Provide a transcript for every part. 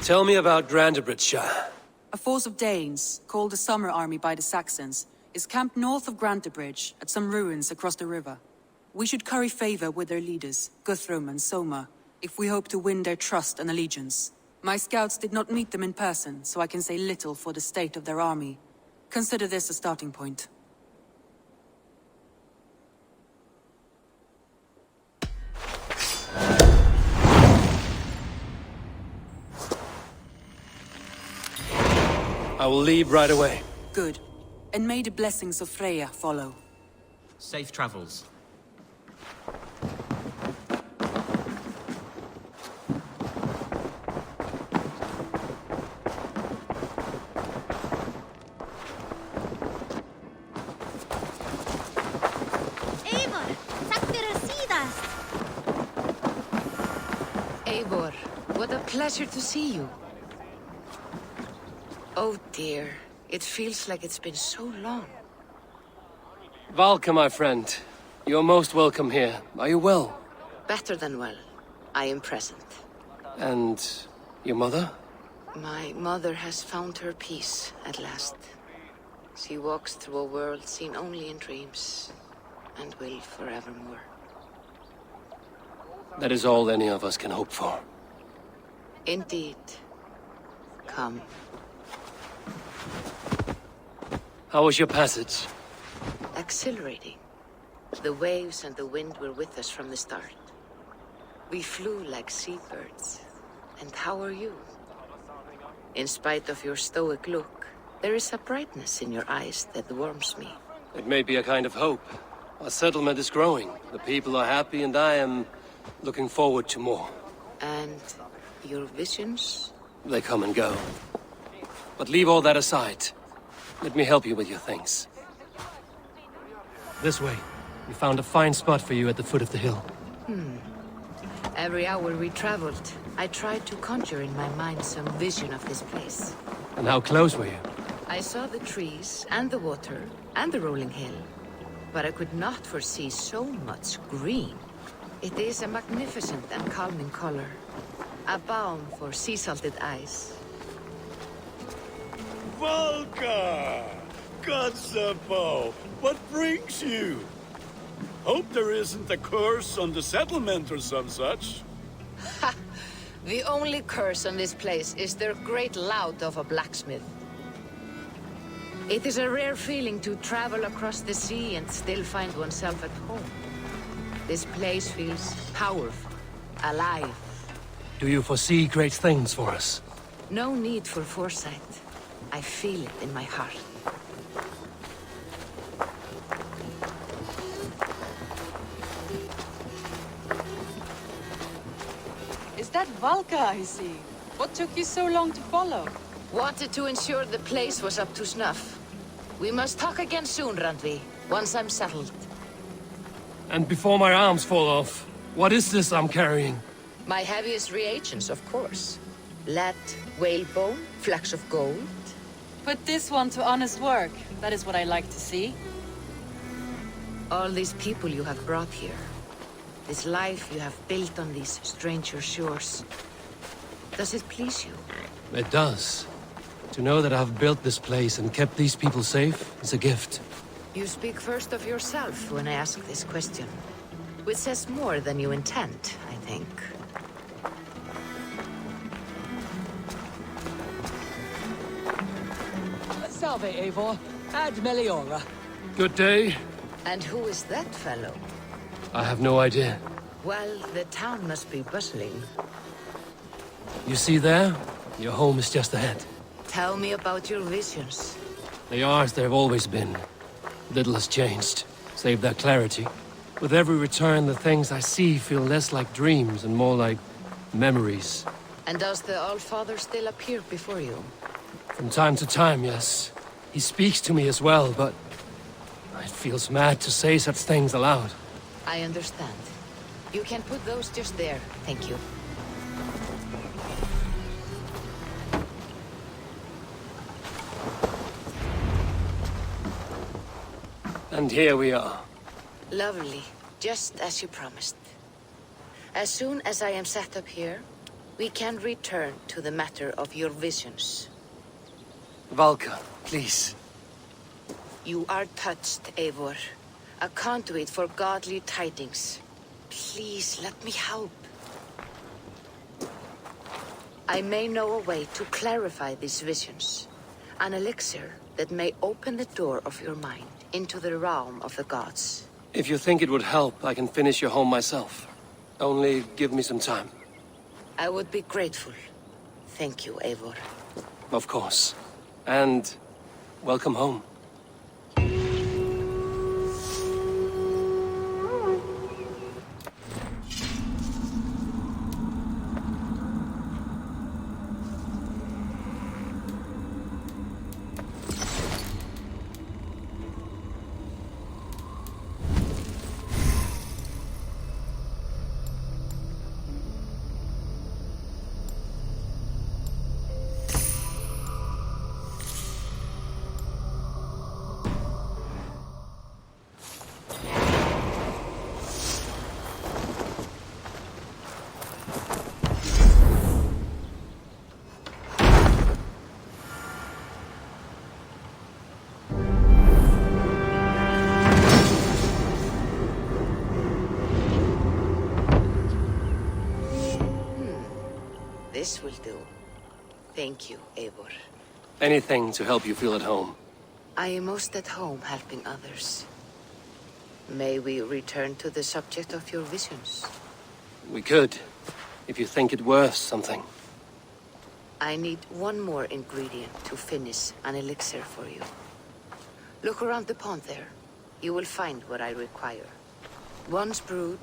Tell me about Grantebridgescire. A force of Danes, called the Summer Army by the Saxons, is camped north of Grantebridge at some ruins across the river. We should curry favor with their leaders, Guthrum and Soma, if we hope to win their trust and allegiance. My scouts did not meet them in person, so I can say little for the state of their army. Consider this a starting point. I will leave right away. Good. And may the blessings of Freya follow. Safe travels. Eivor, what a pleasure to see you. Oh dear, it feels like it's been so long. Valka, my friend. You're most welcome here. Are you well? Better than well. I am present. And your mother? My mother has found her peace at last. She walks through a world seen only in dreams, and will forevermore. That is all any of us can hope for. Indeed. Come. How was your passage? Exhilarating. The waves and the wind were with us from the start. We flew like seabirds. And how are you? In spite of your stoic look, there is a brightness in your eyes that warms me. It may be a kind of hope. Our settlement is growing. The people are happy and I am looking forward to more. And your visions? They come and go. But leave all that aside. Let me help you with your things. This way. We found a fine spot for you at the foot of the hill. Every hour we traveled, I tried to conjure in my mind some vision of this place. And how close were you? I saw the trees, and the water, and the rolling hill. But I could not foresee so much green. It is a magnificent and calming color. A balm for sea-salted eyes. Valka! God's A.B.O, what brings you? Hope there isn't a curse on the settlement or some such. Ha! The only curse on this place is their great lout of a blacksmith. It is a rare feeling to travel across the sea and still find oneself at home. This place feels powerful, alive. Do you foresee great things for us? No need for foresight. I feel it in my heart. Is that Valka I see? What took you so long to follow? Wanted to ensure the place was up to snuff. We must talk again soon, Randvi, once I'm settled. And before my arms fall off, what is this I'm carrying? My heaviest reagents, of course. Lead, whalebone, flecks of gold. Put this one to honest work. That is what I like to see. All these people you have brought here. This life you have built on these stranger shores. Does it please you? It does. To know that I've built this place and kept these people safe is a gift. You speak first of yourself when I ask this question. Which says more than you intend, I think. Salve, Eivor. Ad Meliora. Good day. And who is that fellow? I have no idea. Well, the town must be bustling. You see there? Your home is just ahead. Tell me about your visions. They are as they've always been. Little has changed, save their clarity. With every return, the things I see feel less like dreams and more like memories. And does the Allfather still appear before you? From time to time, yes. He speaks to me as well, but it feels mad to say such things aloud. I understand. You can put those just there, thank you. And here we are. Lovely, just as you promised. As soon as I am set up here, We can return to the matter of your visions. Valka, please. You are touched, Eivor. A conduit for godly tidings. Please, let me help. I may know a way to clarify these visions. An elixir that may open the door of your mind into the realm of the gods. If you think it would help, I can finish your home myself. Only give me some time. I would be grateful. Thank you, Eivor. Of course. And welcome home. This will do. Thank you, Eivor. Anything to help you feel at home. I am most at home helping others. May we return to the subject of your visions? We could, if you think it worth something. I need one more ingredient to finish an elixir for you. Look around the pond there. You will find what I require. Once brewed,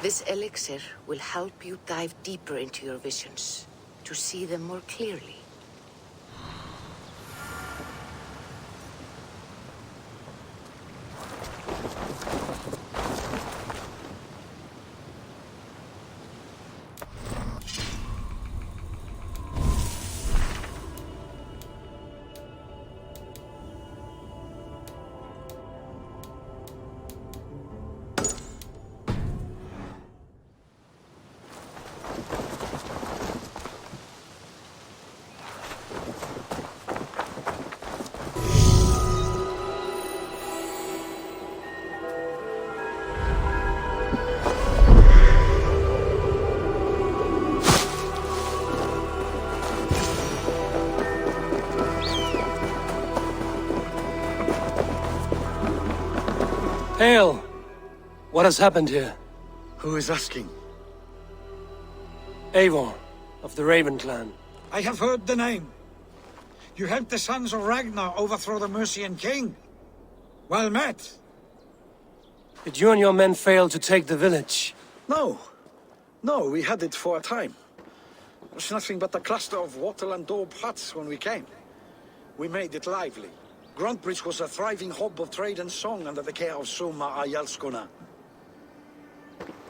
this elixir will help you dive deeper into your visions, to see them more clearly. Hail! What has happened here? Who is asking? Eivor, of the Raven clan. I have heard the name. You helped the sons of Ragnar overthrow the Mercian king. Well met. Did you and your men fail to take the village? No. No, we had it for a time. It was nothing but a cluster of wattle and daub huts when we came. We made it lively. Grantebridge was a thriving hub of trade and song under the care of Soma Ayalskona.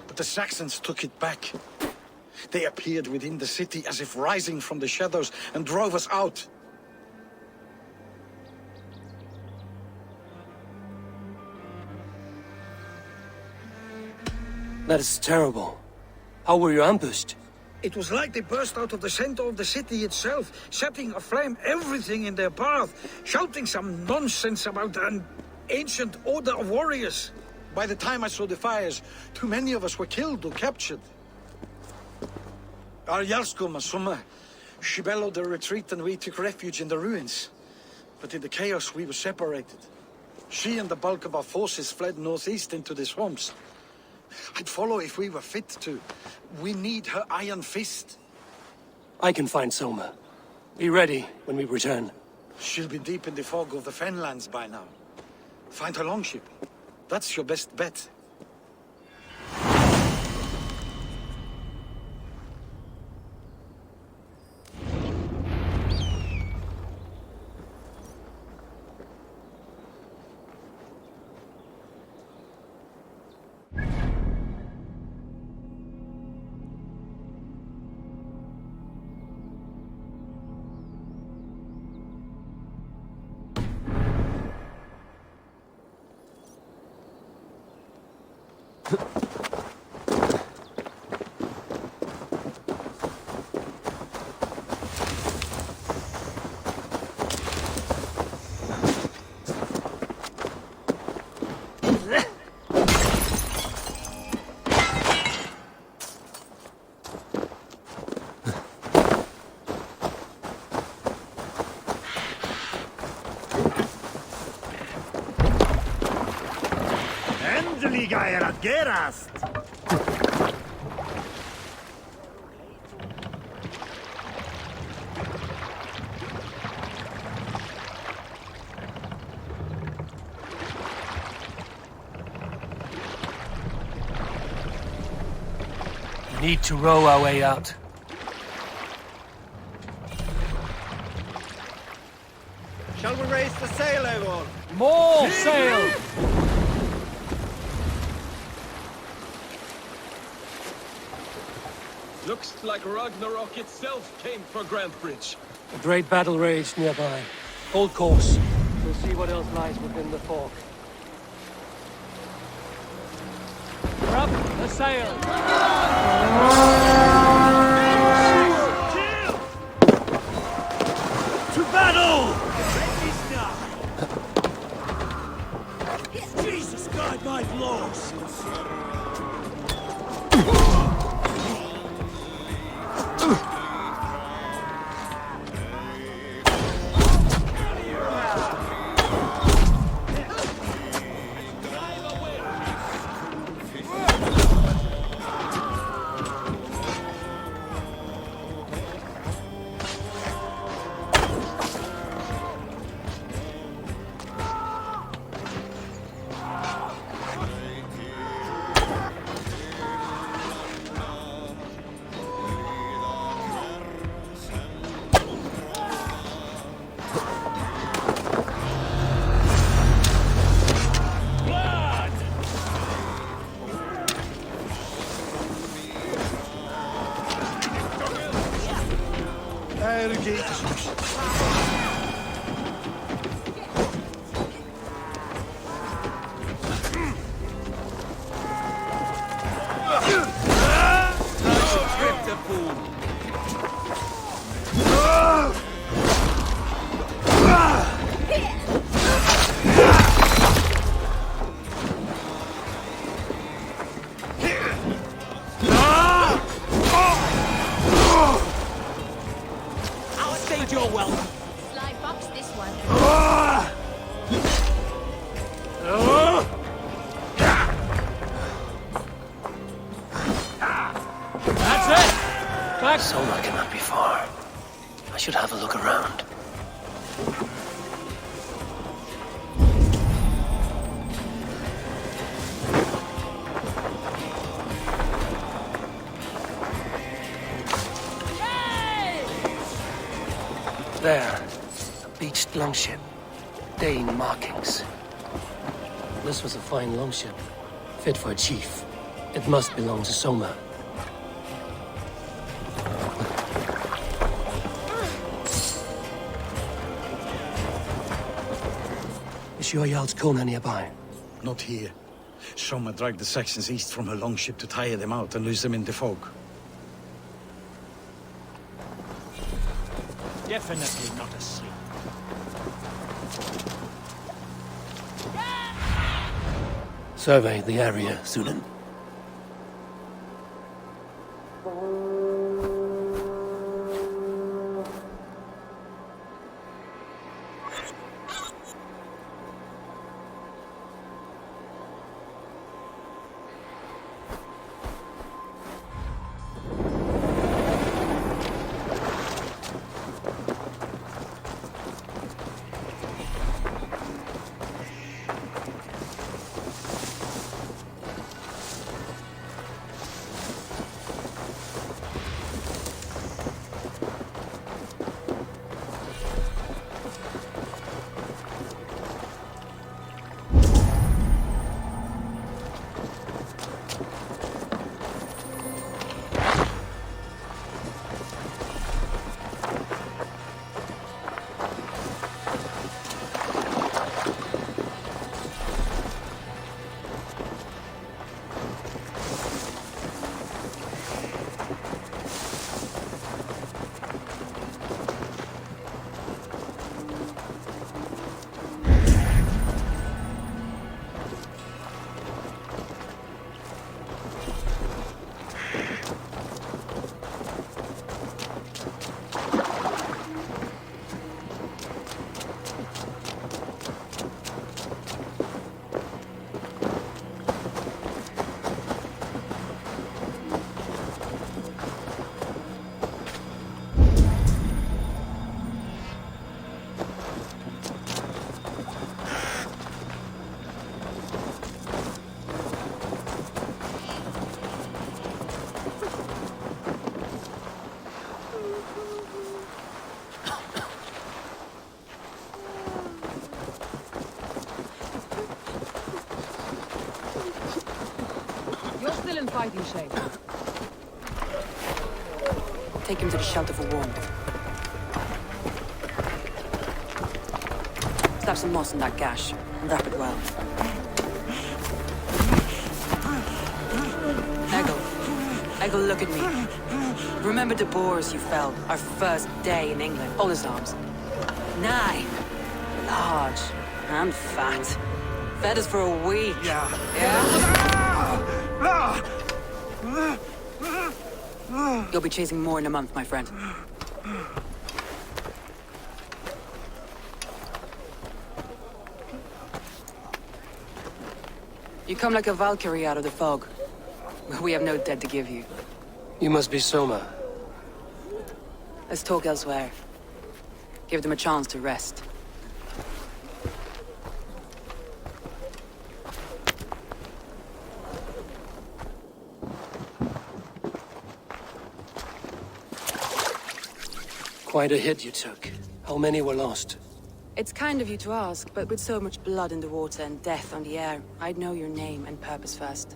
But the Saxons took it back. They appeared within the city as if rising from the shadows and drove us out. That is terrible. How were you ambushed? It was like they burst out of the center of the city itself, setting aflame everything in their path, shouting some nonsense about an ancient order of warriors. By the time I saw the fires, too many of us were killed or captured. Our Jarlskum, Summa, she bellowed a retreat and we took refuge in the ruins. But in the chaos we were separated. She and the bulk of our forces fled northeast into the swamps. I'd follow if we were fit to. We need her iron fist. I can find Soma. Be ready when we return. She'll be deep in the fog of the Fenlands by now. Find her longship. That's your best bet. Gerast! We need to row our way out. Shall we raise the sail, Eivor? More sail! Looks like Ragnarok itself came for Grantebridge. A great battle raged nearby. Hold course. We'll see what else lies within the fog. We're up the sail! To battle! Jesus, guide my blows! Soma cannot be far. I should have a look around. There. A beached longship. Dane markings. This was a fine longship. Fit for a chief. It must belong to Soma. Is your Jarl's Kona nearby? Not here. Soma dragged the Saxons east from her longship to tire them out and lose them in the fog. Definitely not asleep. Survey the area, Sunan. fighting shape. Take him to the shelter for warmth. Slap some moss in that gash, and wrap it well. Eggle, look at me. Remember the boars you felled, our first day in England? Hold his arms. 9. Large and fat. Fed us for a week. Yeah? You'll be chasing more in a month, my friend. You come like a Valkyrie out of the fog. We have no dead to give you. You must be Soma. Let's talk elsewhere. Give them a chance to rest. Quite a hit you took. How many were lost? It's kind of you to ask, but with so much blood in the water and death on the air, I'd know your name and purpose first.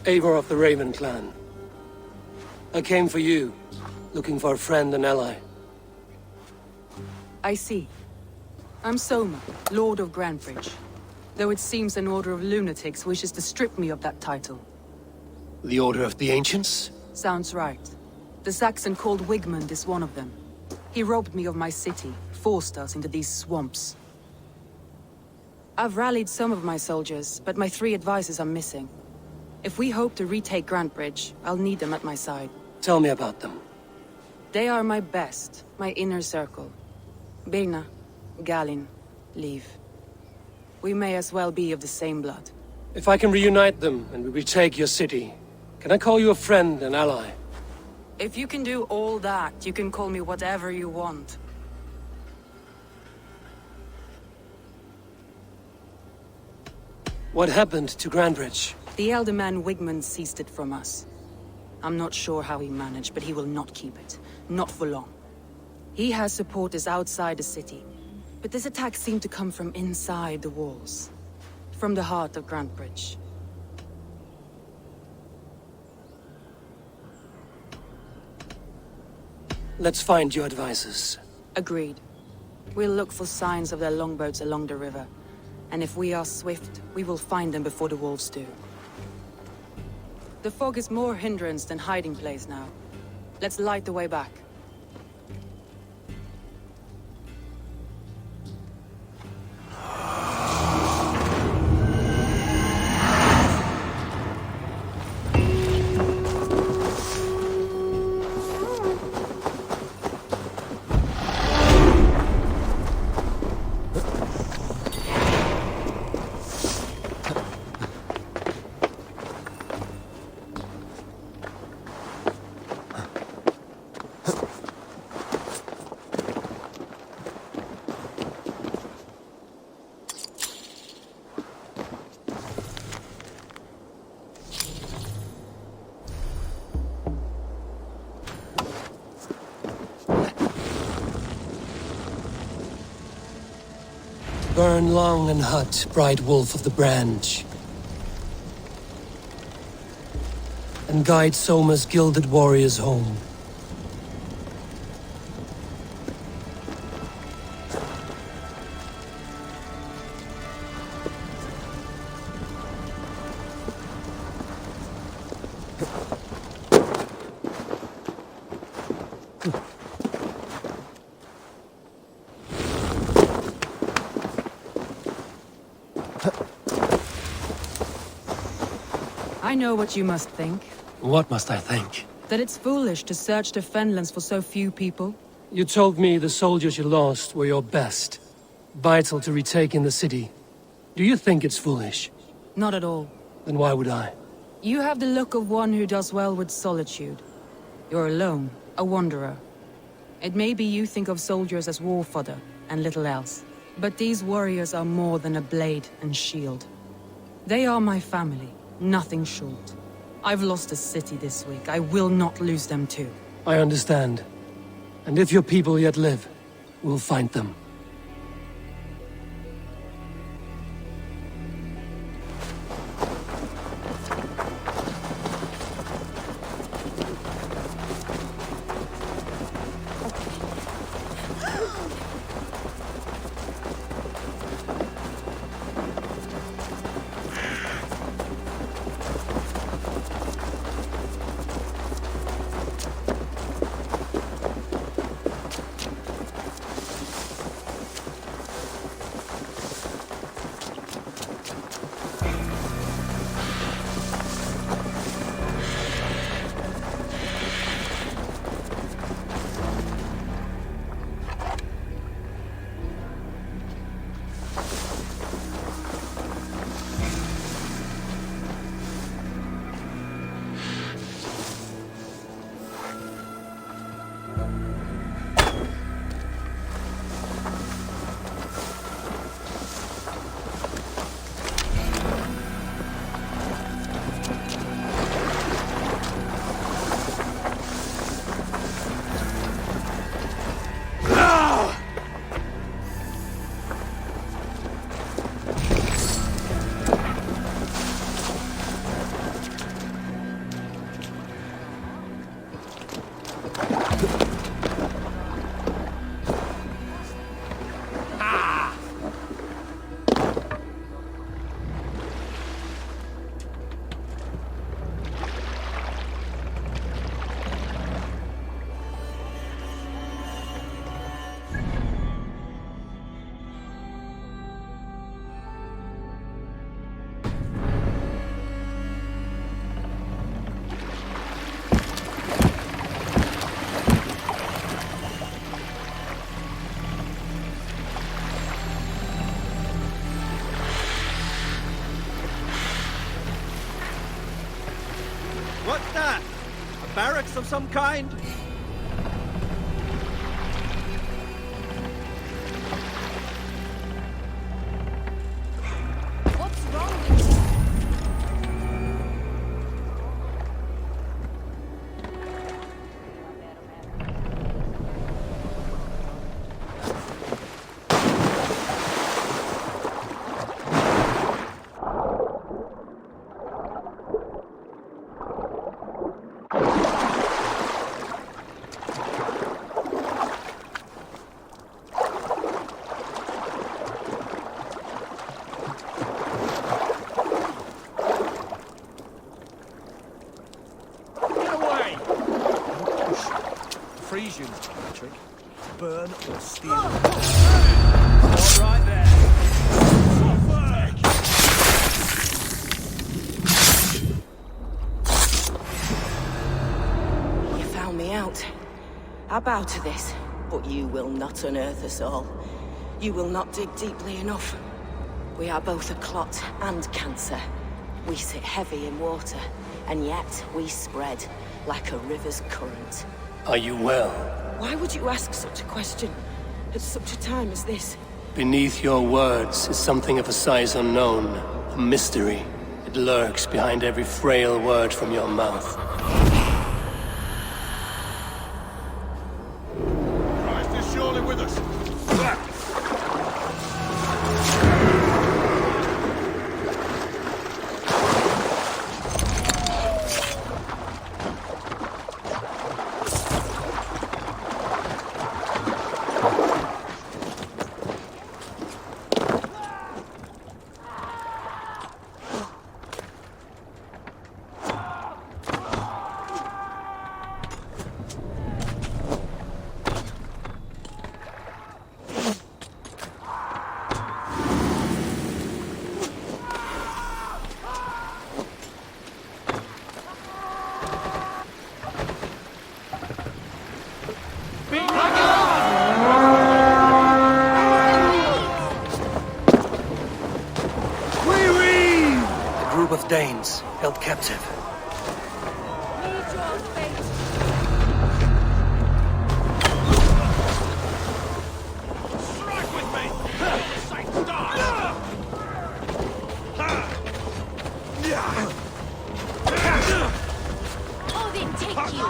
Eivor of the Raven clan. I came for you, looking for a friend and ally. I see. I'm Soma, Lord of Grantebridge. Though it seems an order of lunatics wishes to strip me of that title. The Order of the Ancients? Sounds right. The Saxon called Wigmund is one of them. He robbed me of my city, forced us into these swamps. I've rallied some of my soldiers, but my 3 advisors are missing. If we hope to retake Grantebridge, I'll need them at my side. Tell me about them. They are my best, my inner circle. Birna, Galin, Liv. We may as well be of the same blood. If I can reunite them and we retake your city, can I call you a friend and ally? If you can do all that, you can call me whatever you want. What happened to Grantebridge? The elder man Wigmund seized it from us. I'm not sure how he managed, but he will not keep it. Not for long. He has supporters outside the city. But this attack seemed to come from inside the walls. From the heart of Grantebridge. Let's find your advisors. Agreed. We'll look for signs of their longboats along the river. And if we are swift, we will find them before the wolves do. The fog is more hindrance than hiding place now. Let's light the way back. Burn long and hot, bright wolf of the branch. And guide Soma's gilded warriors home. I know what you must think. What must I think? That it's foolish to search the Fenlands for so few people. You told me the soldiers you lost were your best. Vital to retaking the city. Do you think it's foolish? Not at all. Then why would I? You have the look of one who does well with solitude. You're alone, a wanderer. It may be you think of soldiers as war fodder, and little else. But these warriors are more than a blade and shield. They are my family, nothing short. I've lost a city this week. I will not lose them too. I understand. And if your people yet live, we'll find them. What's that? A barracks of some kind? What's wrong with you? Freeze you, Patrick. Burn or steal. All right there. You found me out. I bow to this, but you will not unearth us all. You will not dig deeply enough. We are both a clot and cancer. We sit heavy in water, and yet we spread like a river's current. Are you well? Why would you ask such a question at such a time as this? Beneath your words is something of a size unknown, a mystery. It lurks behind every frail word from your mouth. Christ is surely with us. Of Danes held captive. Strike with me! Odin, take you!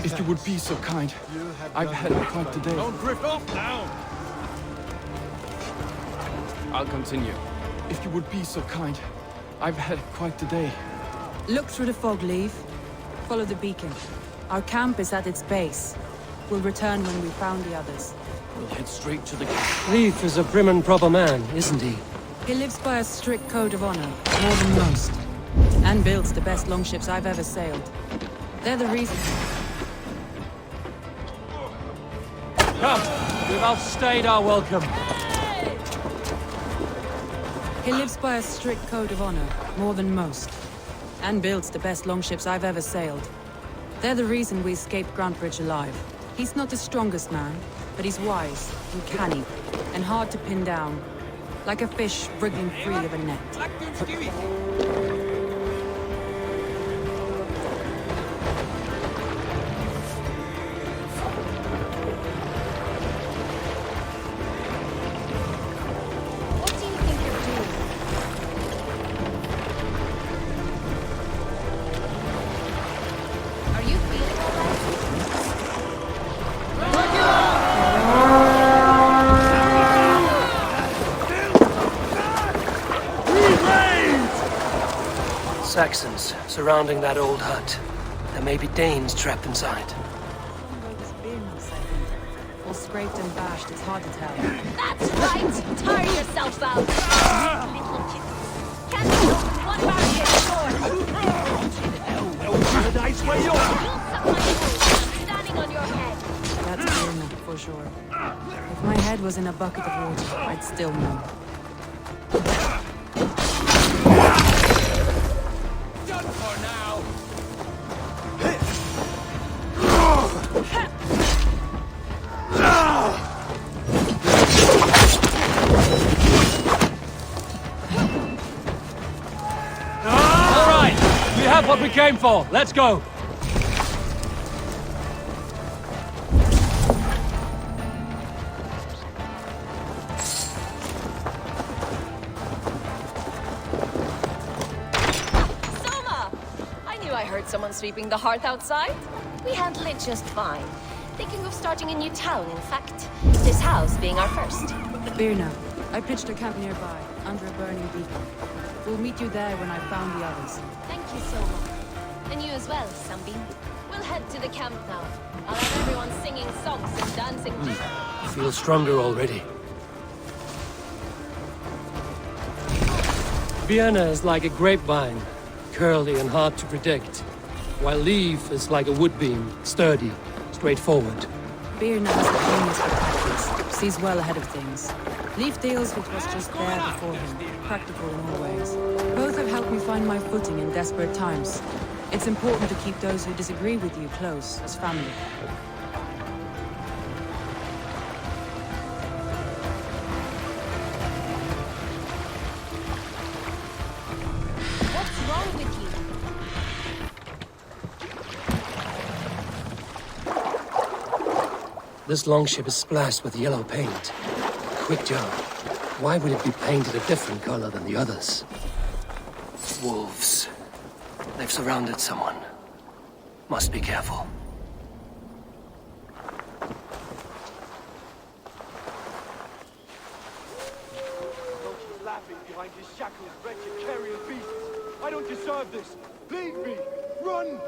If you would be so kind. I've had quite the day. Don't drift off now! I'll continue. If you would be so kind. I've had quite the day. Look through the fog, Leaf. Follow the beacon. Our camp is at its base. We'll return when we've found the others. We'll head straight to the... Leif is a prim and proper man, isn't he? He lives by a strict code of honor, more than most. And builds the best longships I've ever sailed. They're the reason... Come! We've outstayed our welcome. He lives by a strict code of honor, more than most. And builds the best longships I've ever sailed. They're the reason we escaped Grantebridge alive. He's not the strongest man, but he's wise and canny, and hard to pin down. Like a fish wriggling free of a net. Saxons surrounding that old hut. There may be Danes trapped inside. All scraped and bashed, it's hard to tell. That's right! Tire yourself out! Can't you open one barricade door? The dice where you are! You'll suck my toes. I'm standing on your head. That's Birna, for sure. If my head was in a bucket of water, I'd still know. Done for now. All right! We have what we came for. Let's go! Someone sweeping the hearth outside? We handle it just fine. Thinking of starting a new town, in fact. This house being our first. Birna, I pitched a camp nearby, under a burning beacon. We'll meet you there when I've found the others. Thank you so much. And you as well, Sunbeam. We'll head to the camp now. I'll have everyone singing songs and dancing. I feel stronger already. Vienna is like a grapevine, curly and hard to predict. While Leaf is like a woodbeam, sturdy, straightforward. Birna has a genius for tactics, sees well ahead of things. Leaf deals with what's just there before him, practical in all ways. Both have helped me find my footing in desperate times. It's important to keep those who disagree with you close, as family. What's wrong with you? This longship is splashed with yellow paint. Quick job. Why would it be painted a different color than the others? Wolves. They've surrounded someone. Must be careful. He's laughing behind his shackles, wretched carrion beasts. I don't deserve this. Leave me. Run!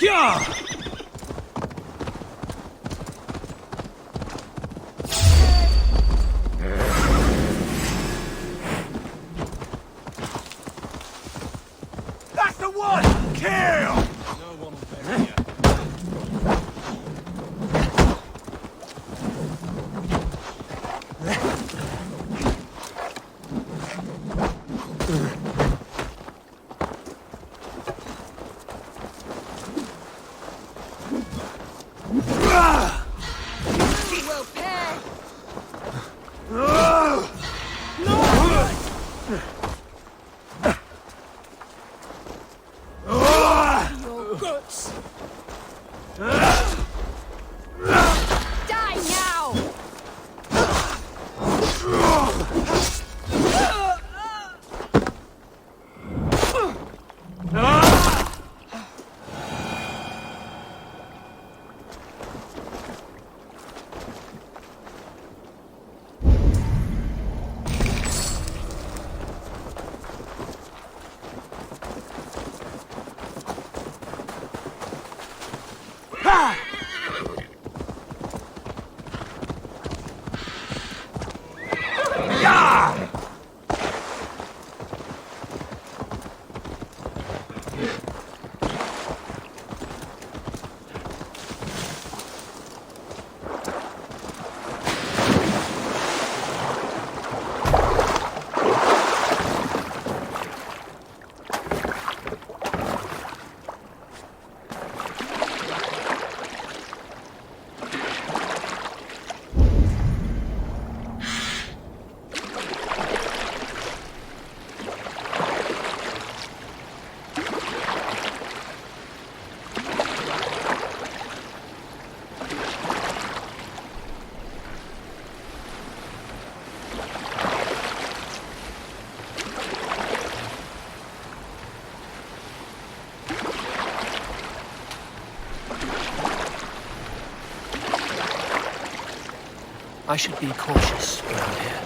Yeah! That's the one! Kill! No one will bury you. I should be cautious around here.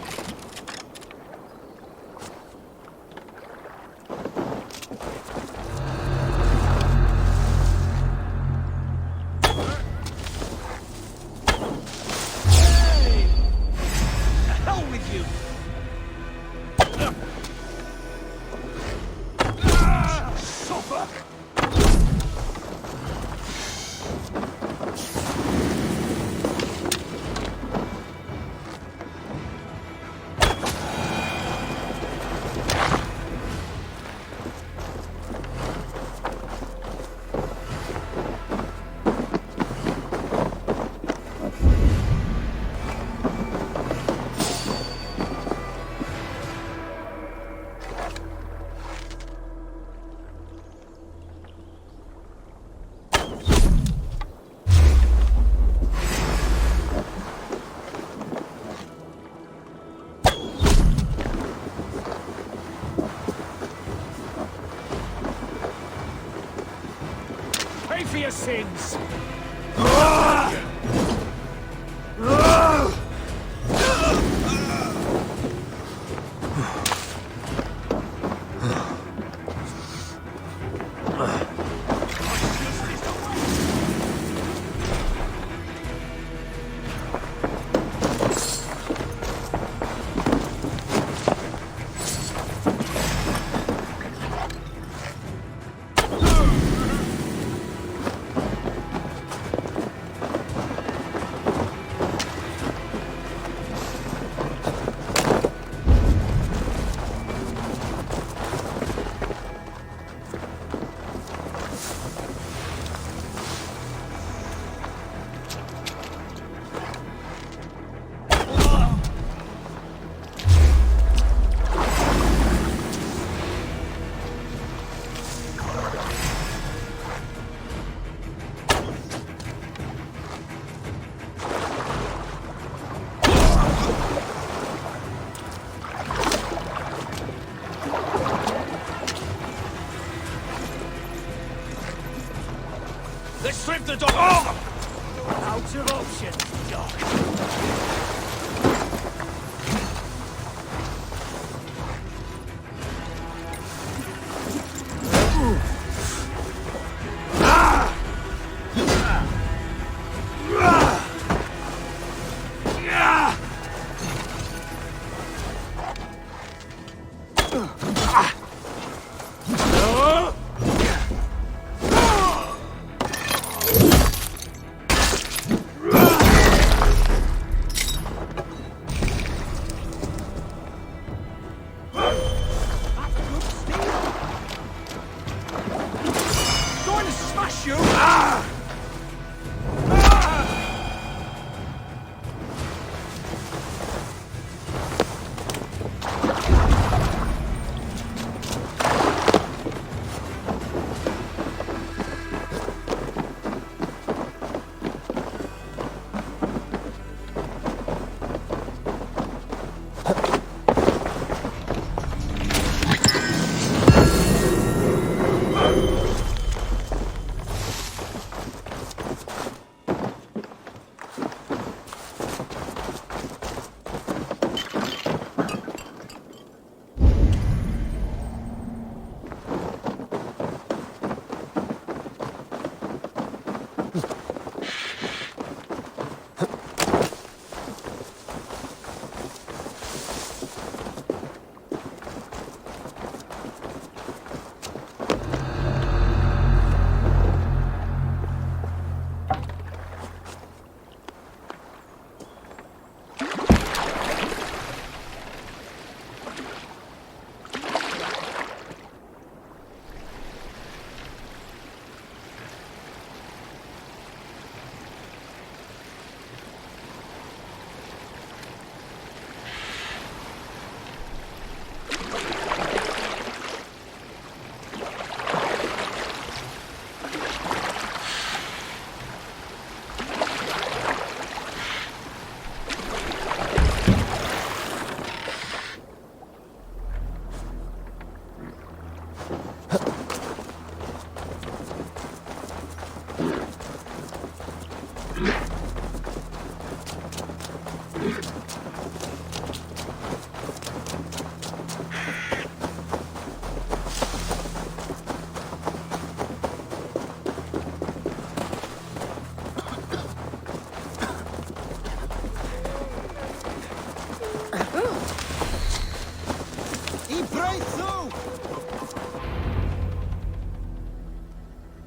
Pay for your sins! Let's strip the dog! Oh! Out of options, Doc.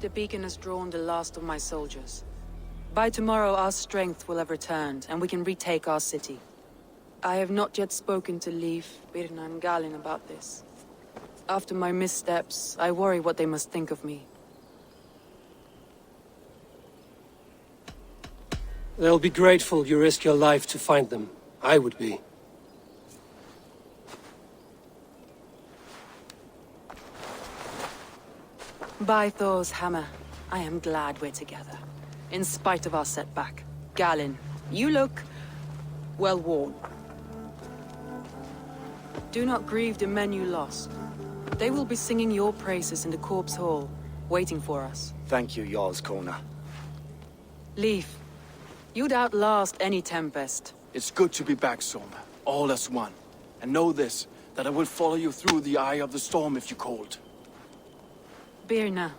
The beacon has drawn the last of my soldiers. By tomorrow, our strength will have returned, and we can retake our city. I have not yet spoken to Leif, Birna, and Galin about this. After my missteps, I worry what they must think of me. They'll be grateful you risked your life to find them. I would be. By Thor's hammer, I am glad we're together. In spite of our setback. Galin, you look well worn. Do not grieve the men you lost. They will be singing your praises in the Corpse Hall, waiting for us. Thank you, Jarl's Kona. Leif, you'd outlast any tempest. It's good to be back, Soma. All as one. And know this, that I will follow you through the eye of the storm if you called. Birna.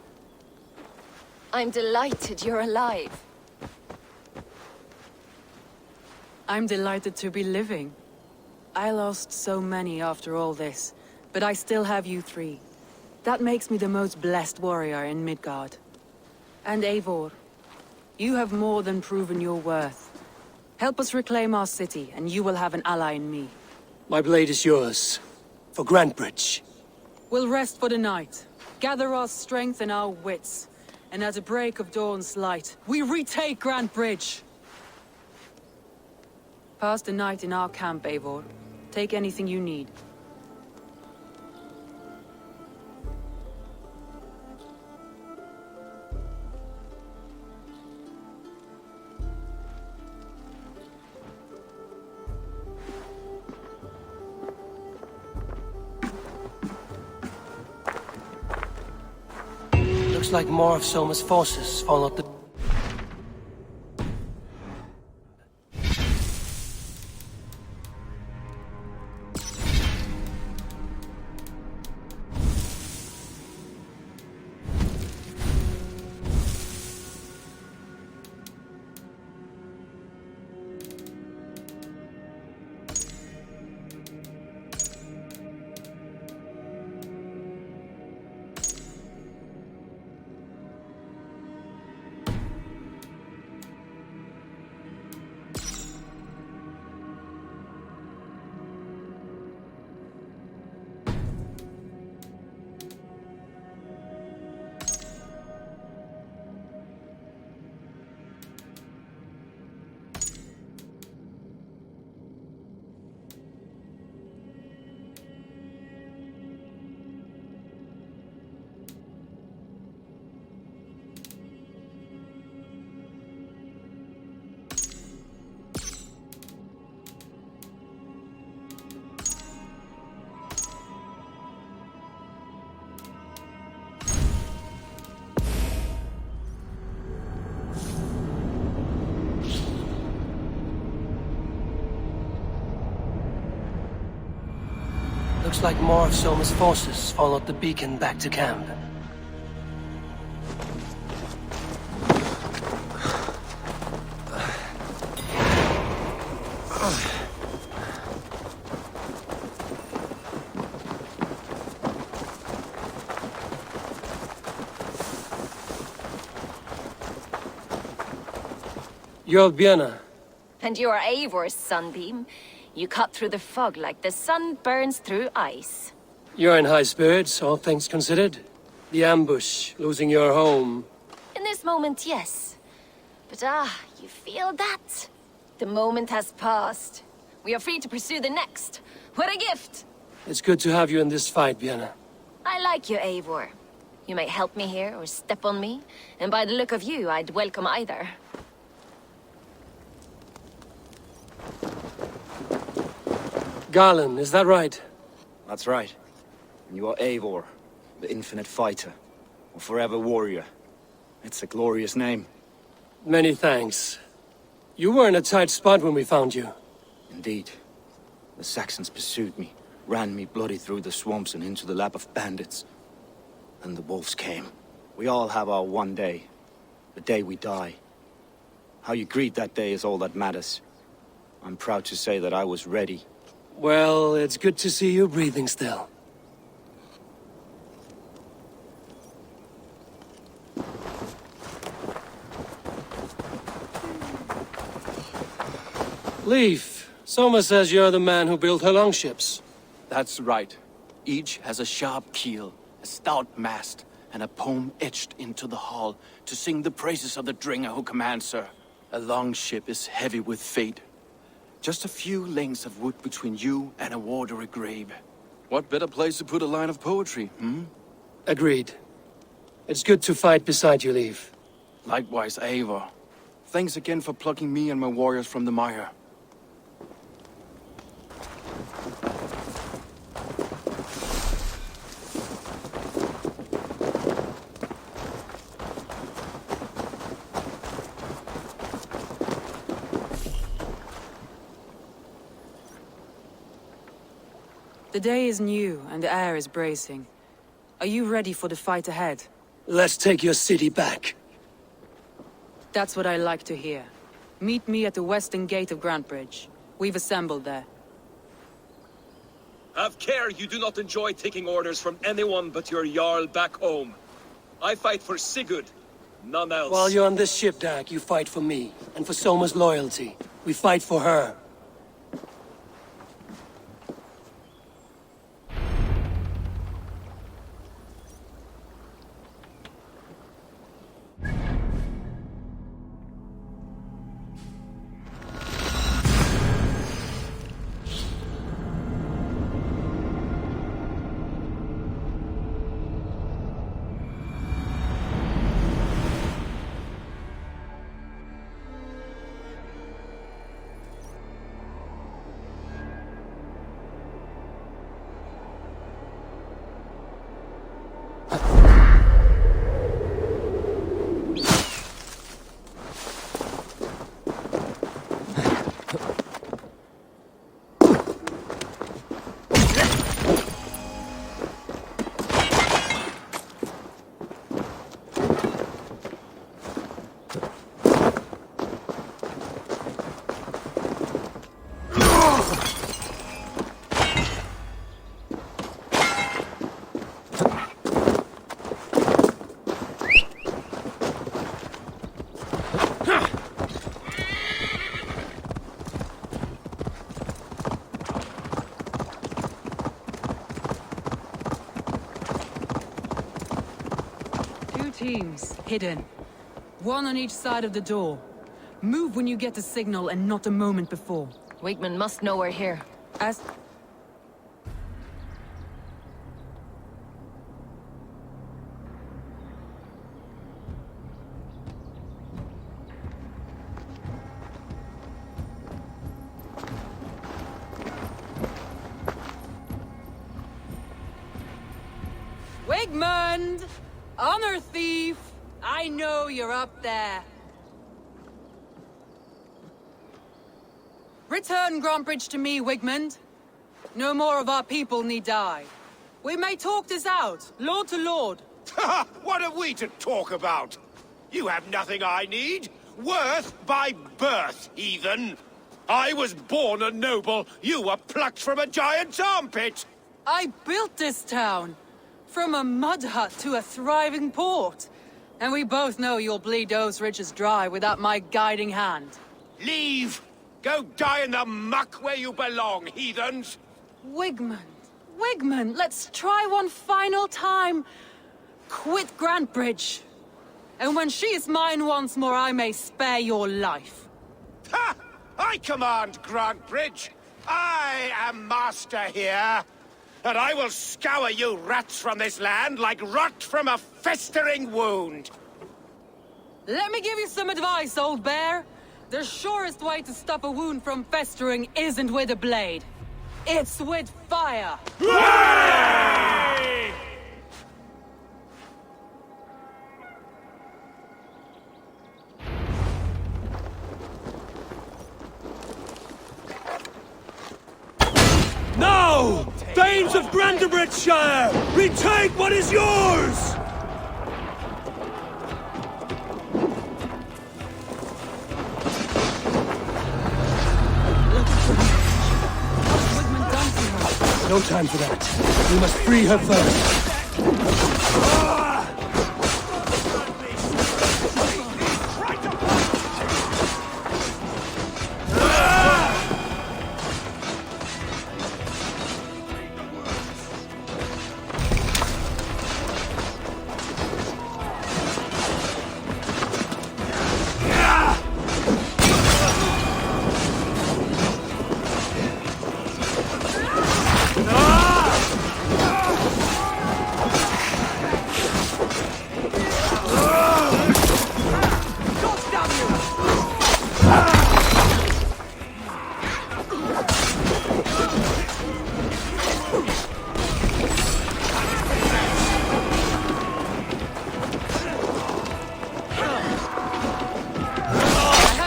I'm delighted you're alive. I'm delighted to be living. I lost so many after all this, but I still have you three. That makes me the most blessed warrior in Midgard. And Eivor, you have more than proven your worth. Help us reclaim our city, and you will have an ally in me. My blade is yours. For Grantebridge. We'll rest for the night. Gather our strength and our wits. And at the break of dawn's light, we retake Grantebridge! Pass the night in our camp, Eivor. Take anything you need. Looks like more of Soma's forces followed the... Looks like more of Soma's forces followed the beacon back to camp. You're Vienna. And you are Eivor's sunbeam. You cut through the fog like the sun burns through ice. You're in high spirits, all things considered. The ambush, losing your home. In this moment, yes. But you feel that? The moment has passed. We are free to pursue the next. What a gift! It's good to have you in this fight, Vienna. I like you, Eivor. You may help me here or step on me, and by the look of you, I'd welcome either. Garland, is that right? That's right. And you are Eivor, the infinite fighter, or forever warrior. It's a glorious name. Many thanks. You were in a tight spot when we found you. Indeed. The Saxons pursued me, ran me bloody through the swamps and into the lap of bandits. Then the wolves came. We all have our one day. The day we die. How you greet that day is all that matters. I'm proud to say that I was ready. Well, it's good to see you breathing still. Leif, Soma says you're the man who built her longships. That's right. Each has a sharp keel, a stout mast, and a poem etched into the hull to sing the praises of the Dringer who commands her. A longship is heavy with fate. Just a few lengths of wood between you and a watery grave. What better place to put a line of poetry, hmm? Agreed. It's good to fight beside you, Leif. Likewise, Eivor. Thanks again for plucking me and my warriors from the mire. The day is new, and the air is bracing. Are you ready for the fight ahead? Let's take your city back. That's what I like to hear. Meet me at the western gate of Grantebridge. We've assembled there. Have care you do not enjoy taking orders from anyone but your Jarl back home. I fight for Sigurd, none else. While you're on this ship, Dag, you fight for me, and for Soma's loyalty. We fight for her. Teams, hidden. One on each side of the door. Move when you get the signal and not a moment before. Wigman must know we're here. As... Wigmund! Honor thief! I know you're up there. Return Grantebridge to me, Wigmund. No more of our people need die. We may talk this out, lord to lord. What are we to talk about? You have nothing I need. Worth by birth, heathen. I was born a noble. You were plucked from a giant's armpit. I built this town. From a mud hut to a thriving port. And we both know you'll bleed those riches dry without my guiding hand. Leave! Go die in the muck where you belong, heathens! Wigmund, let's try one final time. Quit Grantebridge. And when she is mine once more, I may spare your life. Ha! I command Grantebridge. I am master here. And I will scour you rats from this land like rot from a festering wound. Let me give you some advice, old bear. The surest way to stop a wound from festering isn't with a blade. It's with fire. Hooray! Now! Thanes of Grantebridgescire! Retake what is yours! No time for that. We must free her first.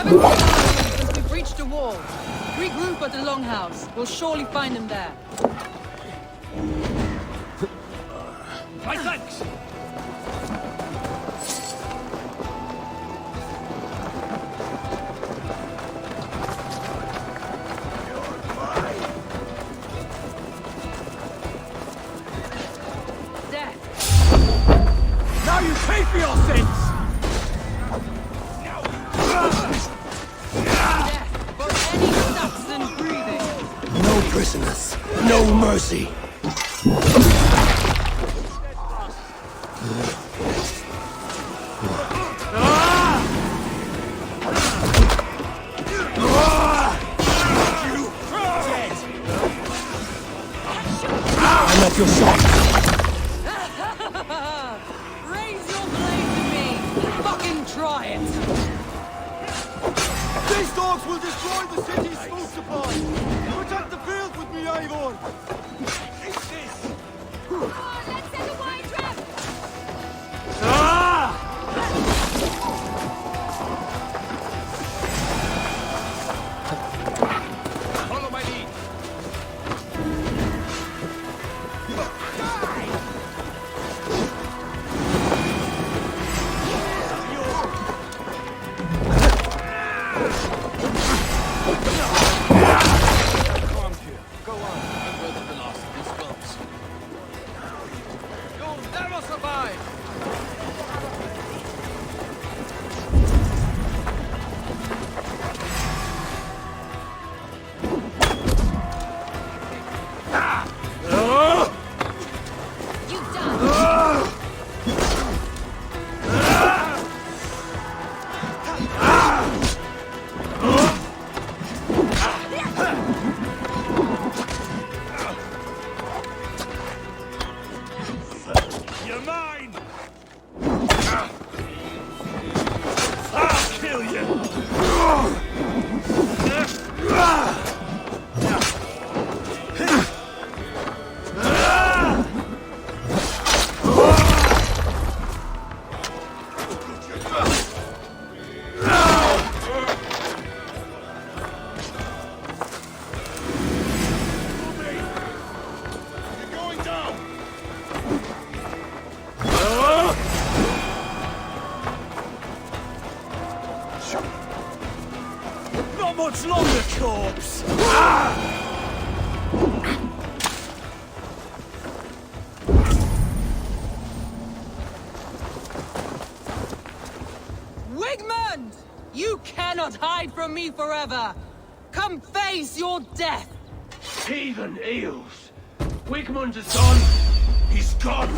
Since we've reached the wall, regroup at the Longhouse. We'll surely find him there. My thanks! Death! Now you pay for your sins! No prisoners, no mercy. I'm at your shot. Raise your blade to me! Fucking try it! These dogs will destroy the city's food supply! Protect the field with me, Eivor! Let's set a wide trap! Follow my lead. You're mine! I'll kill you! Not much longer, corpse! Wigmund! You cannot hide from me forever! Come face your death! Heathen eels! Wigmund is gone! He's gone!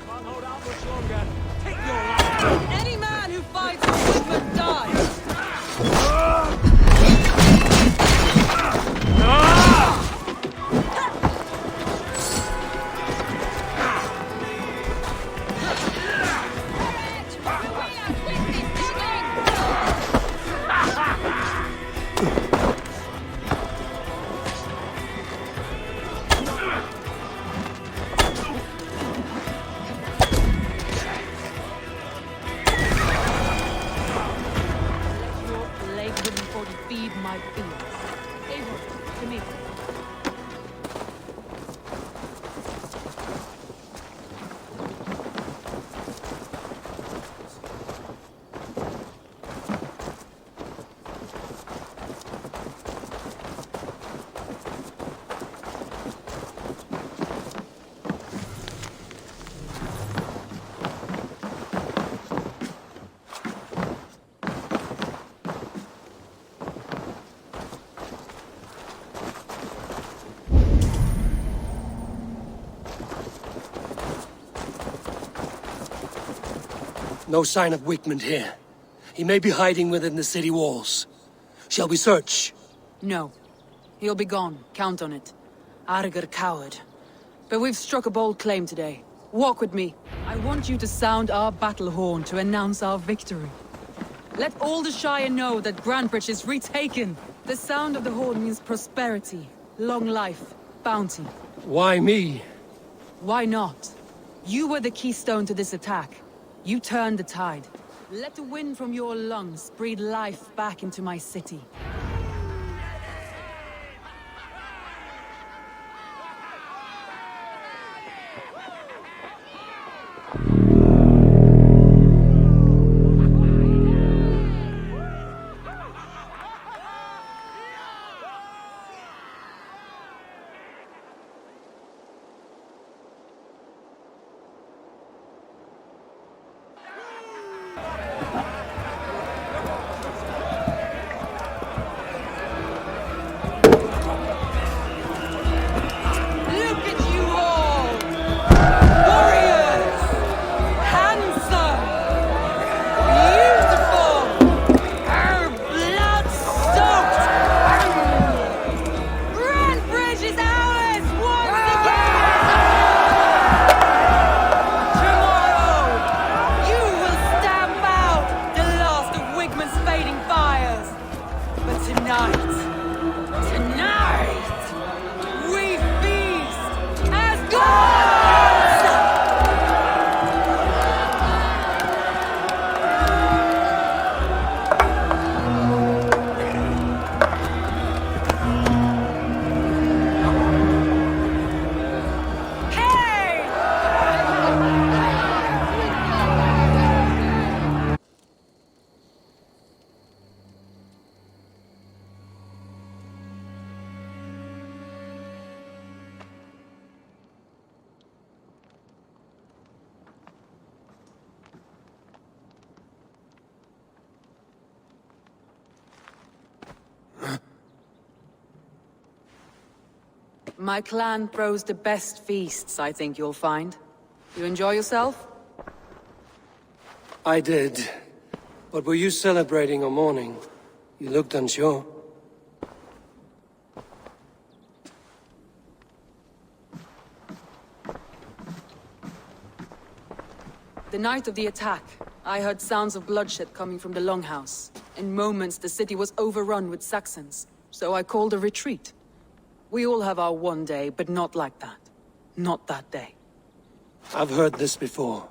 Can't hold out much longer. Take your life! Any man who fights for Wigmund dies! No sign of Wigmund here. He may be hiding within the city walls. Shall we search? No. He'll be gone. Count on it. Arger coward. But we've struck a bold claim today. Walk with me. I want you to sound our battle horn to announce our victory. Let all the Shire know that Grantebridge is retaken. The sound of the horn means prosperity, long life, bounty. Why me? Why not? You were the keystone to this attack. You turned the tide. Let the wind from your lungs breathe life back into my city. My clan throws the best feasts, I think you'll find. You enjoy yourself? I did. But were you celebrating or mourning? You looked unsure. The night of the attack, I heard sounds of bloodshed coming from the Longhouse. In moments, the city was overrun with Saxons, so I called a retreat. We all have our one day, but not like that. Not that day. I've heard this before.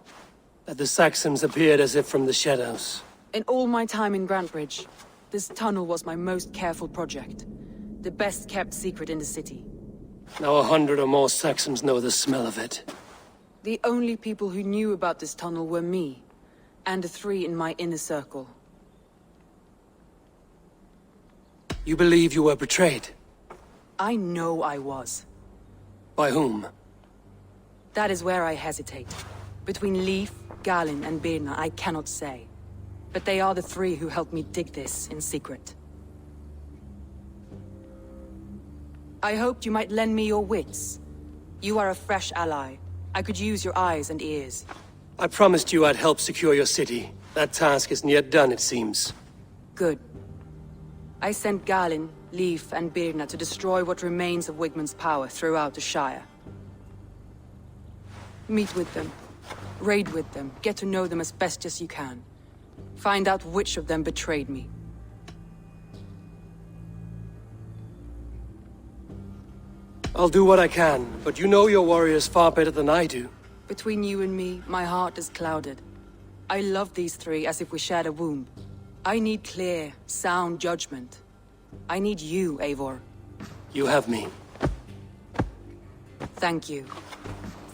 That the Saxons appeared as if from the shadows. In all my time in Grantebridge, this tunnel was my most careful project. The best kept secret in the city. Now 100 or more Saxons know the smell of it. The only people who knew about this tunnel were me, and the 3 in my inner circle. You believe you were betrayed? I know I was. By whom? That is where I hesitate. Between Leif, Galin, and Birna, I cannot say. But they are the 3 who helped me dig this in secret. I hoped you might lend me your wits. You are a fresh ally. I could use your eyes and ears. I promised you I'd help secure your city. That task isn't yet done, it seems. Good. I sent Galin, Leif, and Birna to destroy what remains of Wigmund's power throughout the Shire. Meet with them. Raid with them. Get to know them as best as you can. Find out which of them betrayed me. I'll do what I can, but you know your warriors far better than I do. Between you and me, my heart is clouded. I love these 3 as if we shared a womb. I need clear, sound judgment. I need you, Eivor. You have me. Thank you.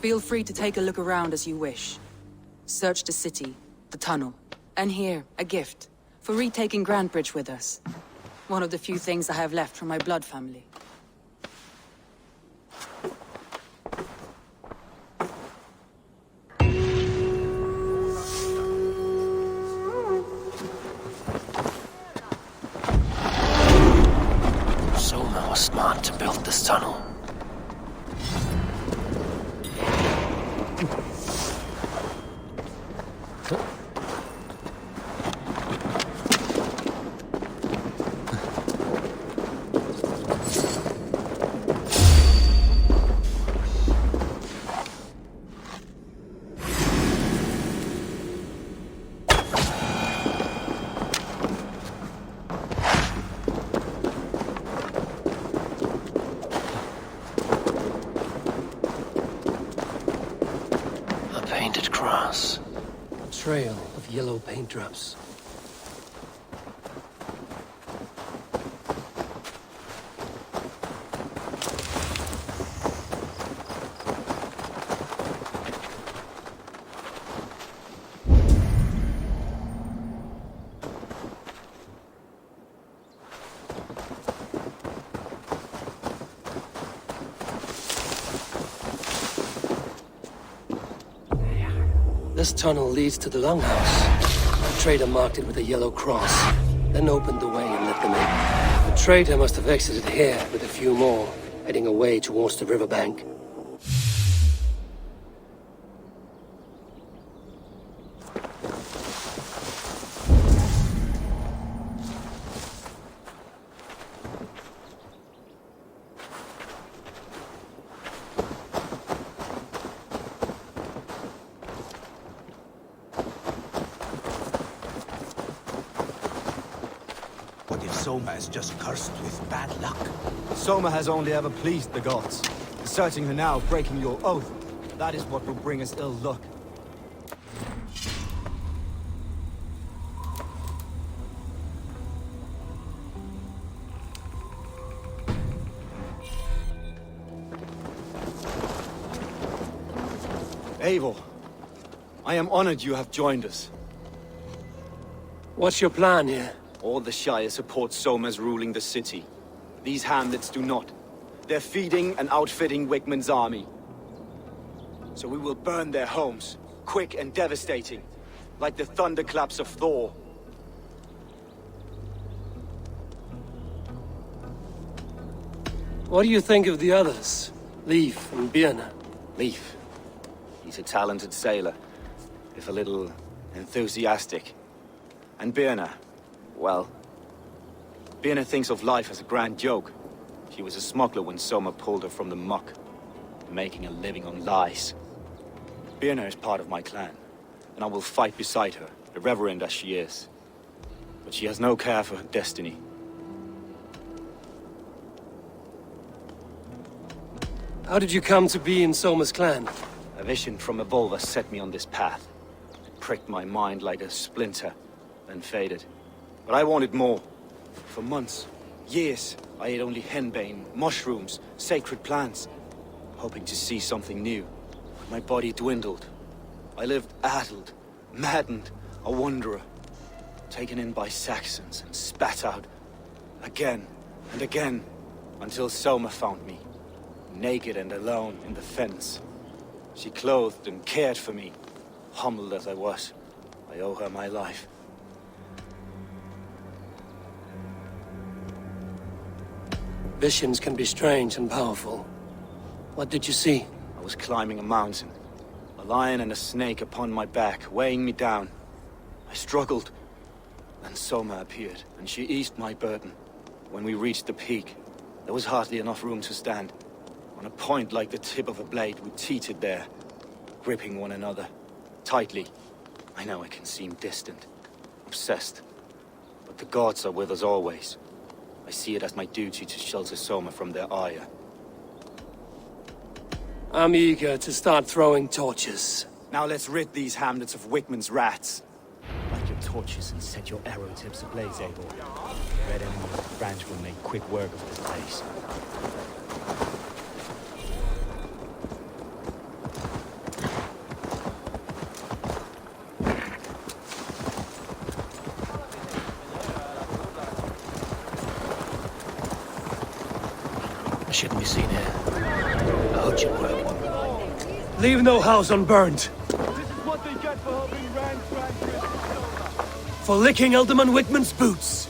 Feel free to take a look around as you wish. Search the city, the tunnel, and here, a gift, for retaking Grantebridge with us. One of the few things I have left from my blood family. Soma was smart to build this tunnel. Painted cross. A trail of yellow paint drops. This tunnel leads to the Longhouse. The trader marked it with a yellow cross, then opened the way and let them in. The trader must have exited here with a few more, heading away towards the riverbank. Soma is just cursed with bad luck. Soma has only ever pleased the gods. Deserting her now, breaking your oath, that is what will bring us ill luck. Eivor, I am honored you have joined us. What's your plan here? All the Shire support Soma's ruling the city. These hamlets do not. They're feeding and outfitting Wigmund's army. So we will burn their homes, quick and devastating, like the thunderclaps of Thor. What do you think of the others? Leif and Birna? Leif. He's a talented sailor, if a little enthusiastic. And Birna, well, Birna thinks of life as a grand joke. She was a smuggler when Soma pulled her from the muck, making a living on lies. Birna is part of my clan, and I will fight beside her, irreverent as she is. But she has no care for her destiny. How did you come to be in Soma's clan? A vision from above has set me on this path. It pricked my mind like a splinter, then faded. But I wanted more. For months, years, I ate only henbane, mushrooms, sacred plants, hoping to see something new. My body dwindled. I lived addled, maddened, a wanderer, taken in by Saxons and spat out again and again, until Soma found me, naked and alone in the fens. She clothed and cared for me, humbled as I was. I owe her my life. Visions can be strange and powerful. What did you see? I was climbing a mountain. A lion and a snake upon my back, weighing me down. I struggled. Then Soma appeared, and she eased my burden. When we reached the peak, there was hardly enough room to stand. On a point like the tip of a blade, we teetered there, gripping one another, tightly. I know it can seem distant, obsessed, but the gods are with us always. I see it as my duty to shelter Soma from their ire. I'm eager to start throwing torches. Now let's rid these hamlets of Wickman's rats. Light your torches and set your arrow tips ablaze, A.B.O. Red Enemy of the branch will make quick work of this place. I shouldn't be seen here. A hood should work. Leave no house unburned. This is what they get for helping Rand For licking Alderman Wickman's boots.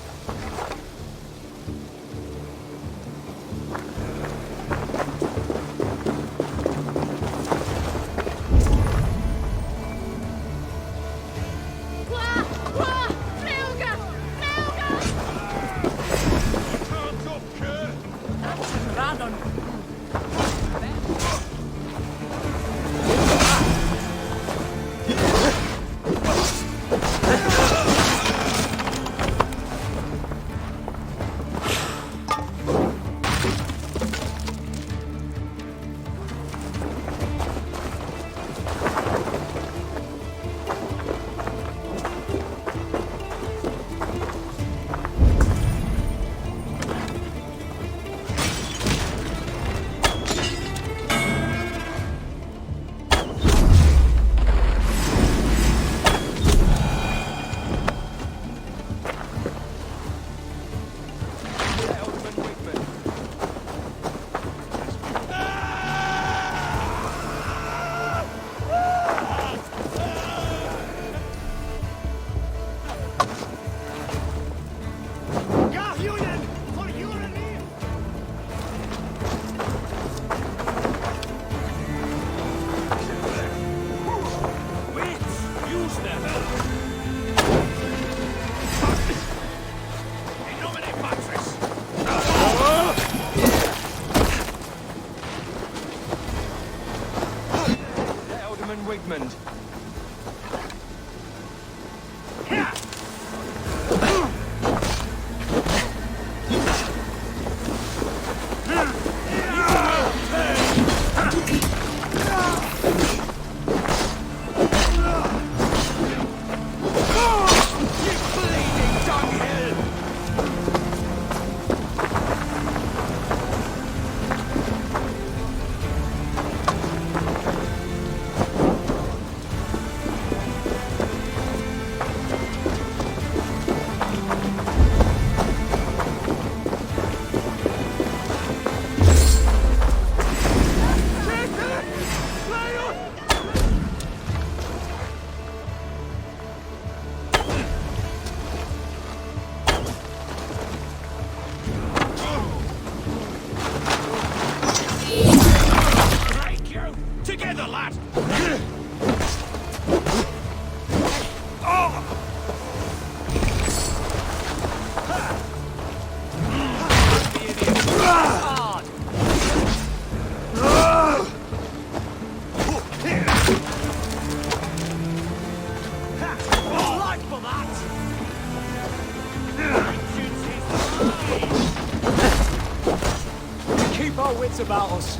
wits about us.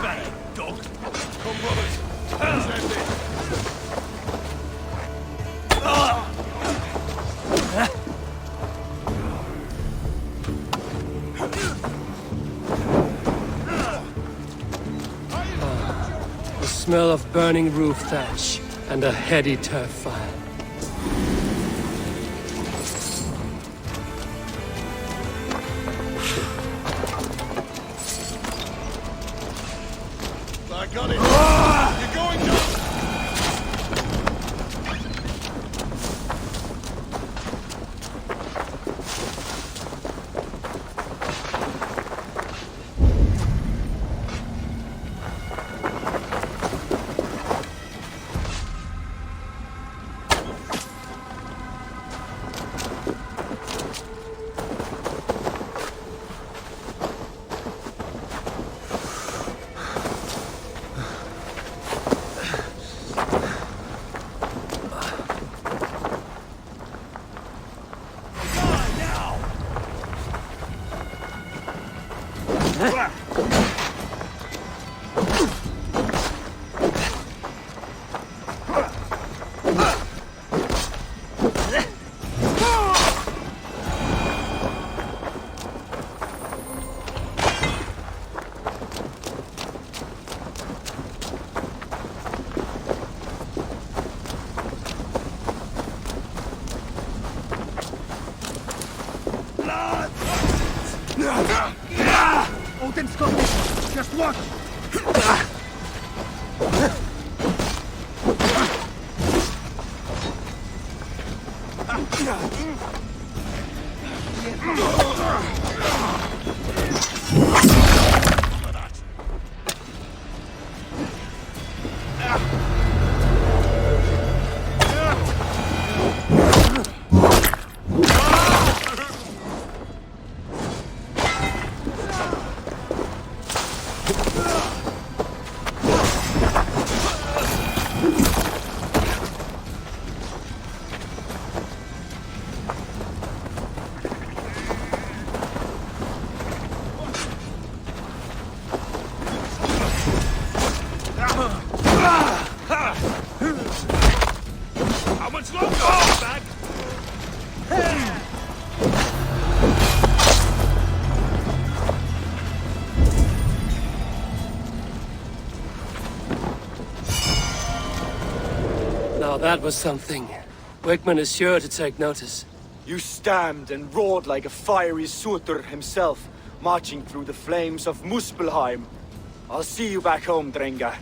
better, dog. Come on. Send it. The smell of burning roof thatch and a heady turf fire. I got it. You're going to... Odin's coming! Just watch! How much longer? Oh, back! Now that was something. Wickman is sure to take notice. You stamped and roared like a fiery Surtur himself, marching through the flames of Muspelheim. I'll see you back home, Drenga.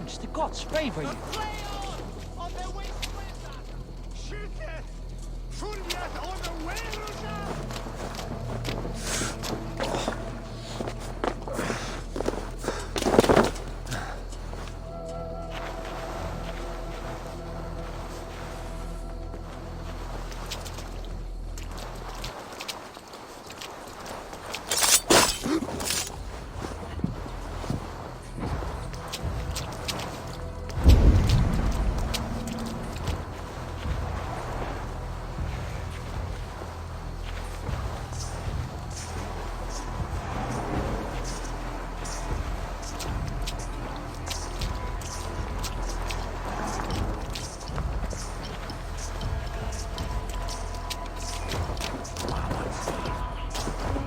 Revenge! The gods favor you!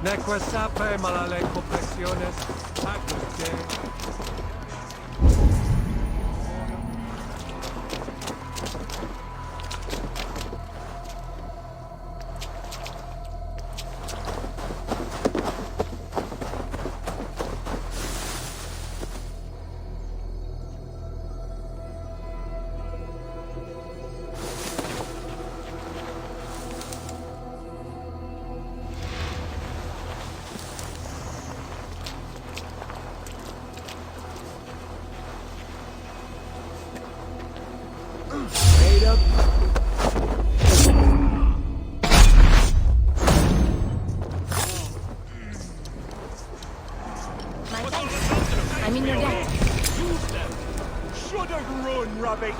Neque sape malale complexiones, actus Dei. I'm in your debt. Should have run, rabbit!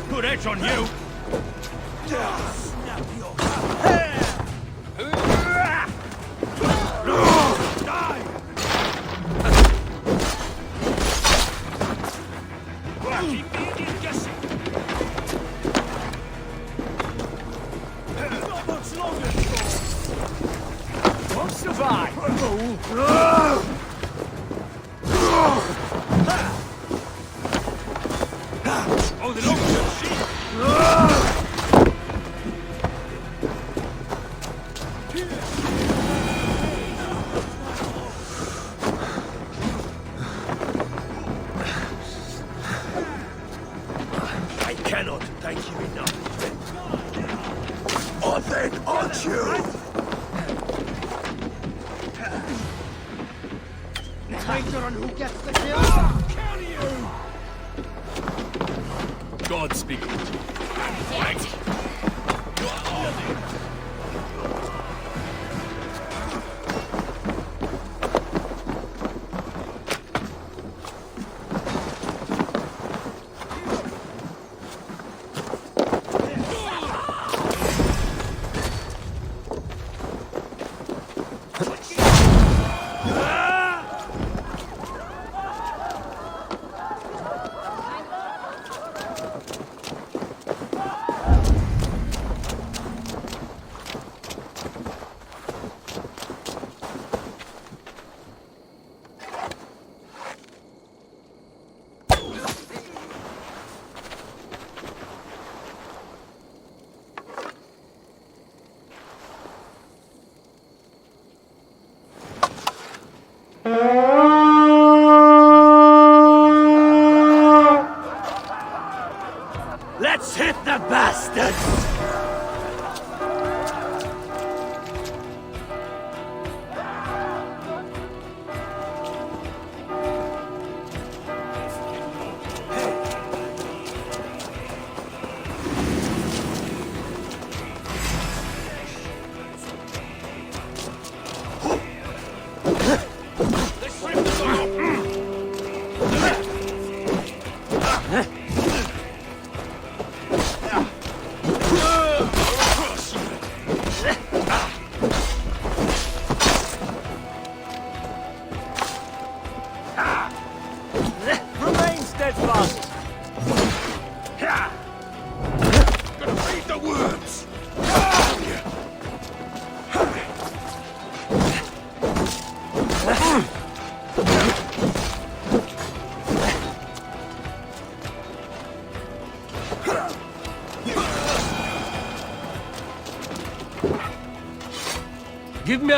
Good edge on you! Snap your hair! Die! Keep the Indian guessing! Not much longer! Won't survive! Oh, the long sheep! I cannot thank you enough. Or then aren't you? Later on who gets the kill? Kill you! Godspeed.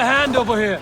hand over here.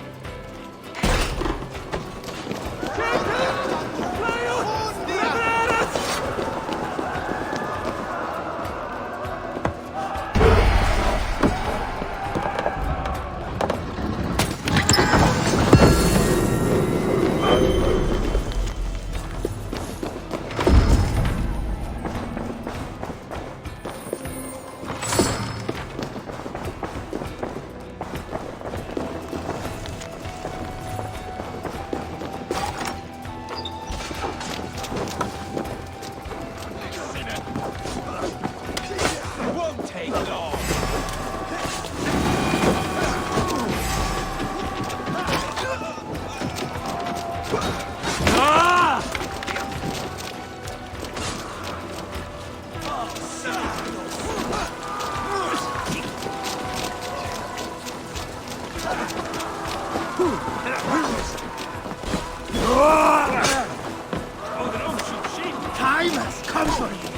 Time has come for you.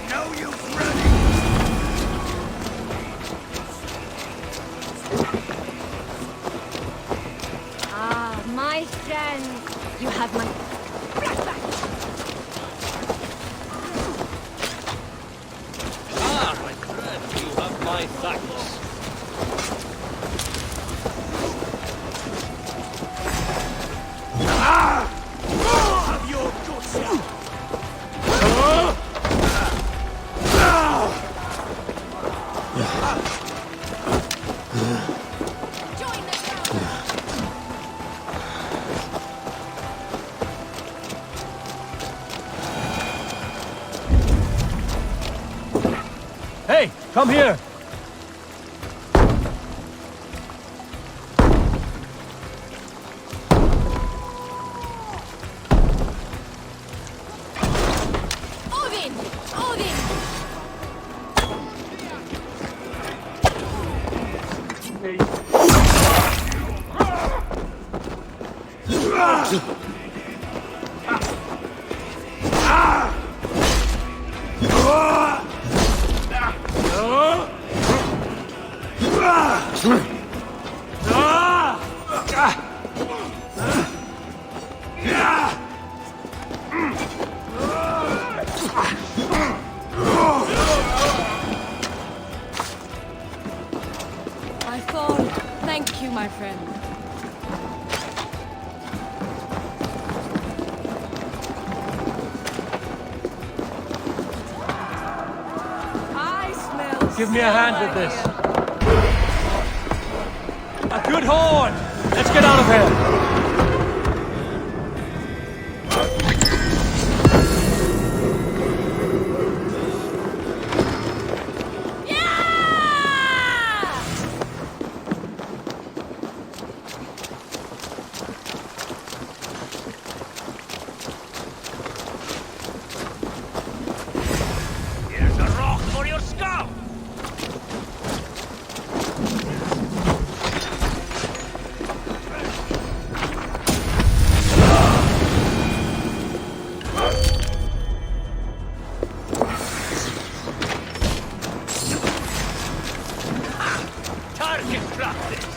No use running. Ah, my friend. You have my... Ah, my friend, you have my thanks. Have your guts. Hey, come here. Odin! Odin! My fall. Thank you, my friend. I smell. Give me a hand with this. A good horn! Let's get out of here! Here's a rock for your skull. Target practice.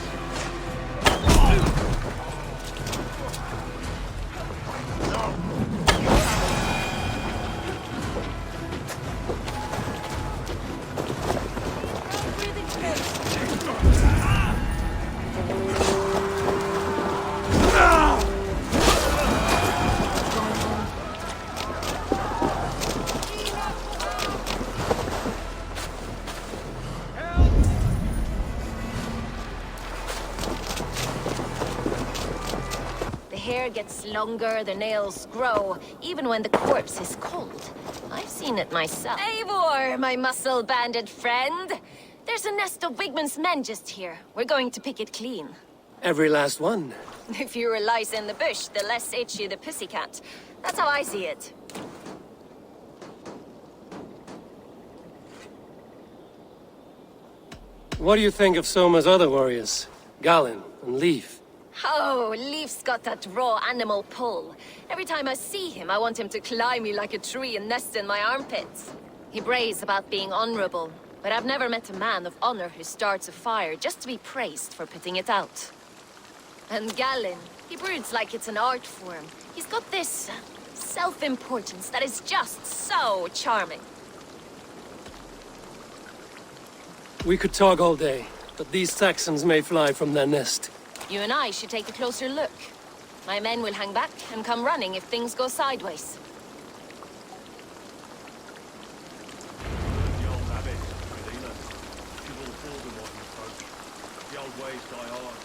The hair gets longer, the nails grow, even when the corpse is cold. I've seen it myself. Eivor, my muscle-banded friend! There's a nest of Wigman's men just here. We're going to pick it clean. Every last one. The fewer lice in the bush, the less itchy the pussycat. That's how I see it. What do you think of Soma's other warriors? Galin and Leaf? Oh, Leaf's got that raw animal pull. Every time I see him, I want him to climb me like a tree and nest in my armpits. He brays about being honorable. but I've never met a man of honor who starts a fire just to be praised for putting it out. And Galen, he broods like it's an art form. He's got this self-importance that is just so charming. We could talk all day, but these Saxons may fly from their nest. You and I should take a closer look. My men will hang back and come running if things go sideways. The old habit, Medina. She's all for the modern approach. The old ways die hard.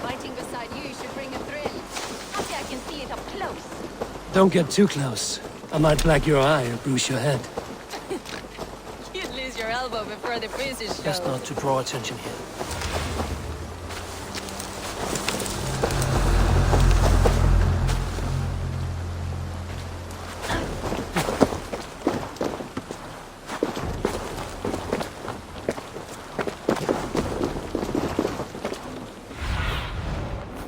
Fighting beside you should bring a thrill. Happy I can see it up close. Don't get too close. I might black your eye or bruise your head. You'd lose your elbow before the bruises show. Best not to draw attention here.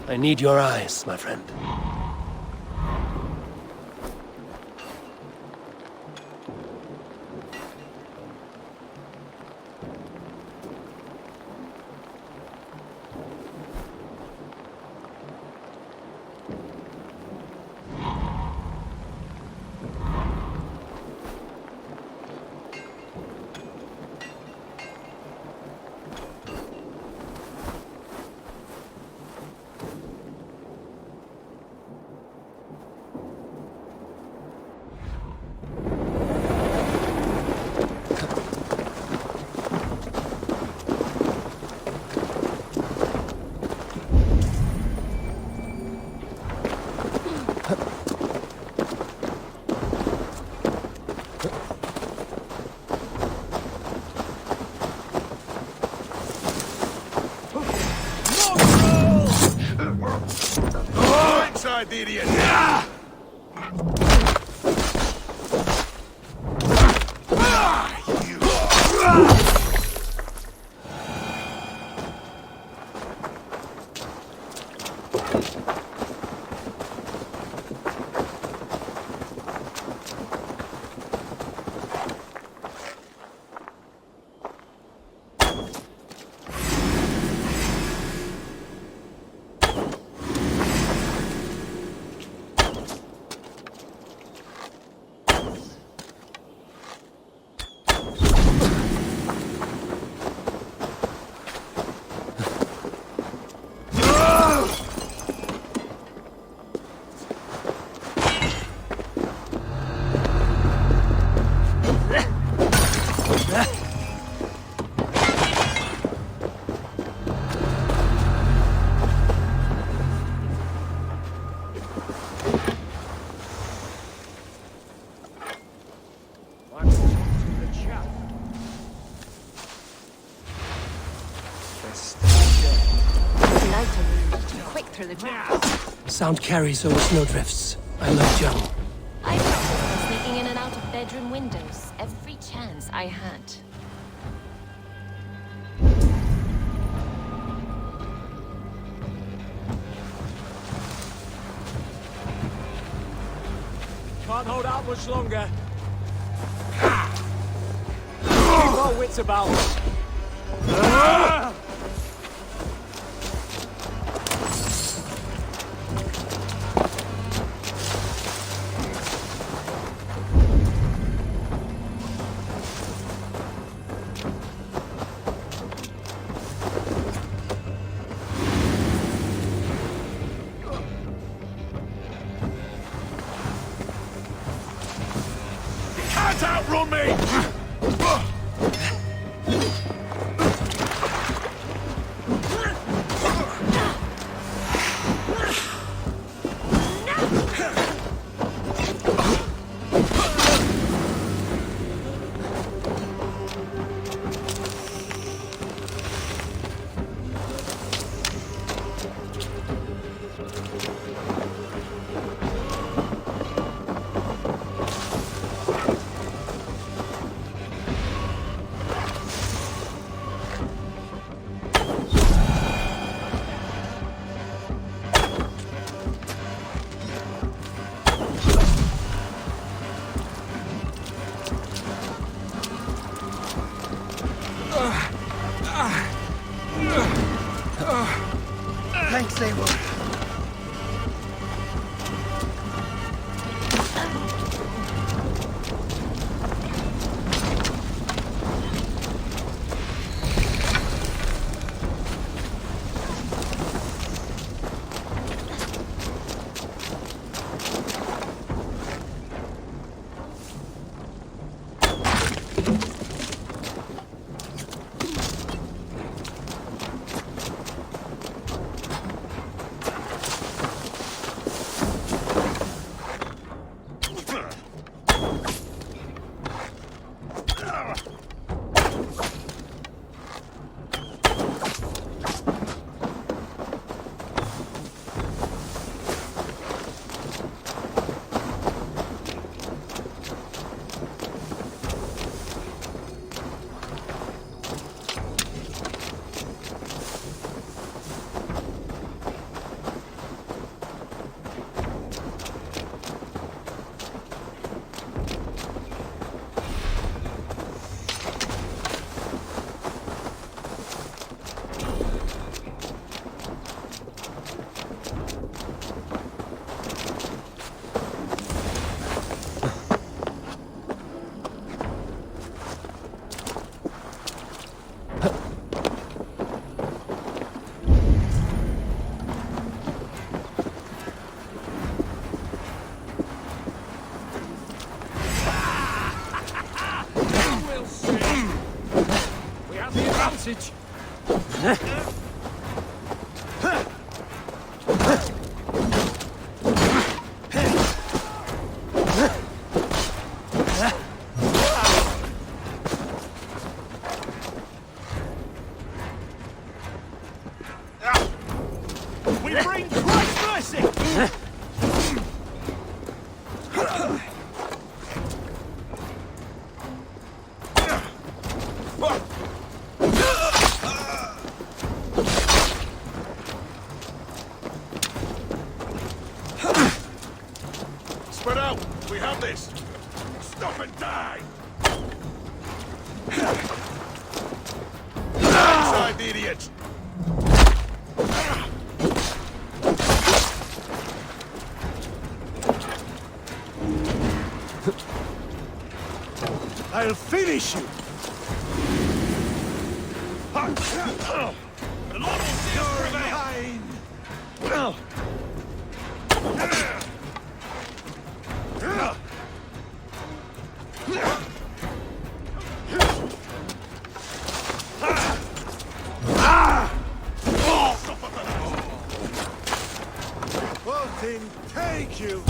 I need your eyes, my friend. Inside the idiot! Sound carries over snowdrifts. I love jungle. I was sneaking in and out of bedroom windows every chance I had. Can't hold out much longer. Keep our wits about us. Can't outrun me! Thanks, A.B.O. Message. We bring Christ's mercy! Spread out! We have this! Stop and die! Inside the idiot! I'll finish you! The Lord will see us prevail! Bolton, take you!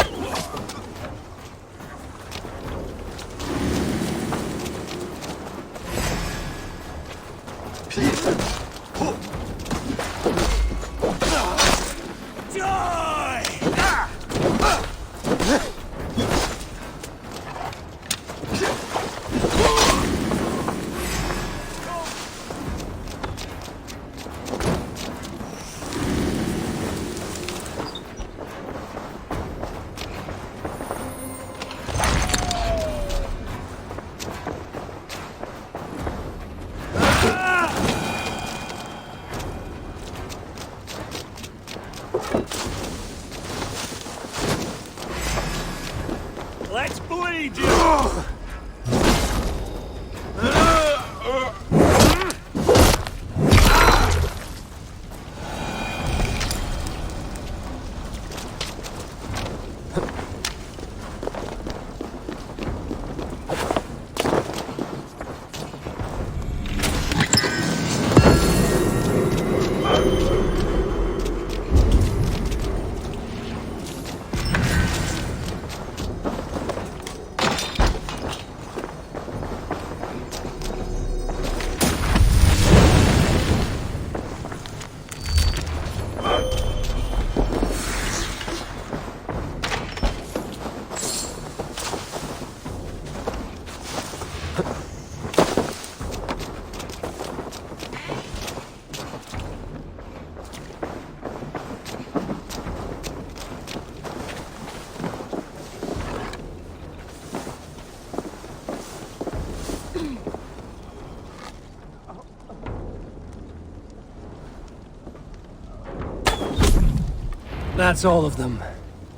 That's all of them.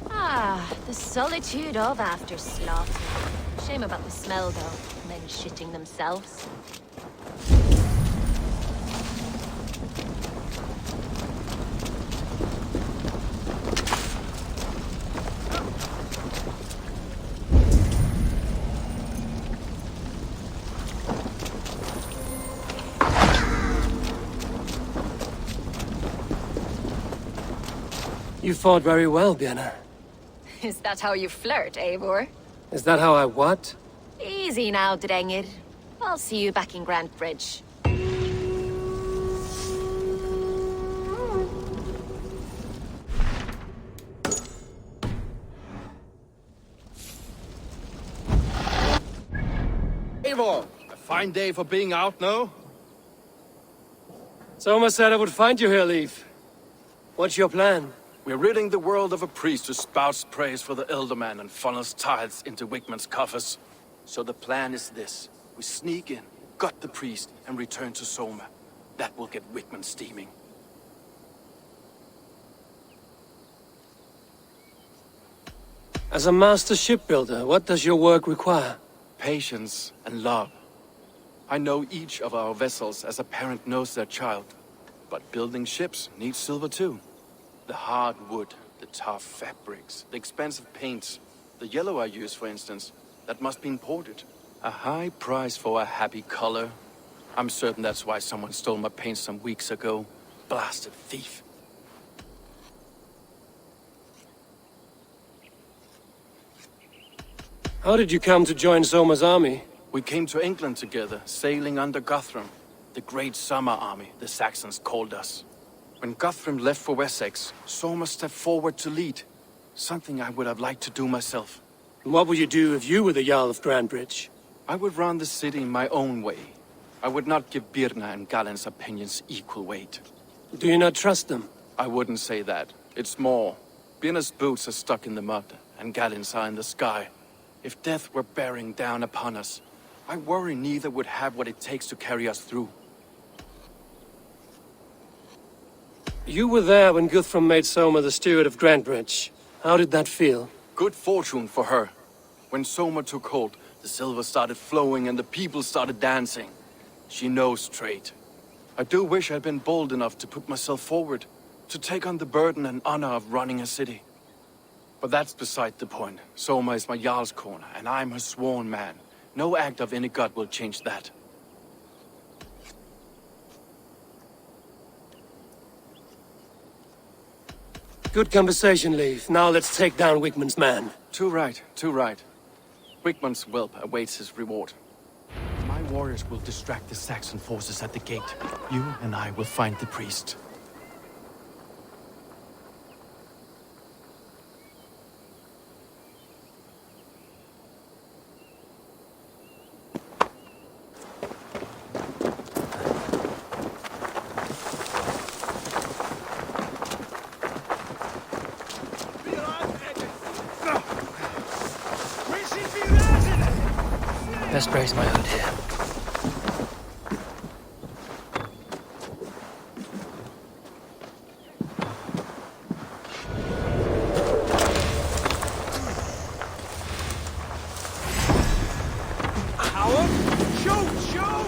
Ah, the solitude of after slaughter. Shame about the smell, though. Men shitting themselves. You fought very well, Björn. Is that how you flirt, Eivor? Is that how I what? Easy now, Drengir. I'll see you back in Grantebridge. Eivor, a fine day for being out, no? Soma said I would find you here, Leif. What's your plan? We're ridding the world of a priest who spouts praise for the Elderman and funnels tithes into Wigman's coffers. So the plan is this. We sneak in, gut the priest, and return to Soma. That will get Wigman steaming. As a master shipbuilder, what does your work require? Patience and love. I know each of our vessels as a parent knows their child. But building ships needs silver too. The hard wood, the tough fabrics, the expensive paints. The yellow I use, for instance, that must be imported. A high price for a happy color. I'm certain that's why someone stole my paint some weeks ago. Blasted thief. How did you come to join Soma's army? We came to England together, sailing under Guthrum. The Great Summer Army, the Saxons called us. When Guthrum left for Wessex, Soma stepped forward to lead. Something I would have liked to do myself. What would you do if you were the Jarl of Grantebridge? I would run the city in my own way. I would not give Birna and Galen's opinions equal weight. Do you not trust them? I wouldn't say that. It's more. Birna's boots are stuck in the mud, and Galen's are in the sky. If death were bearing down upon us, I worry neither would have what it takes to carry us through. You were there when Guthrum made Soma the steward of Grantebridge. How did that feel? Good fortune for her. When Soma took hold, the silver started flowing and the people started dancing. She knows trade. I do wish I'd been bold enough to put myself forward, to take on the burden and honor of running a city. But that's beside the point. Soma is my Jarl's corner, and I'm her sworn man. No act of any god will change that. Good conversation, Leif. Now let's take down Wigman's man. Too right, too right. Wigman's whelp awaits his reward. My warriors will distract the Saxon forces at the gate. You and I will find the priest. Best raise my hood here. Howard, shoot, shoot!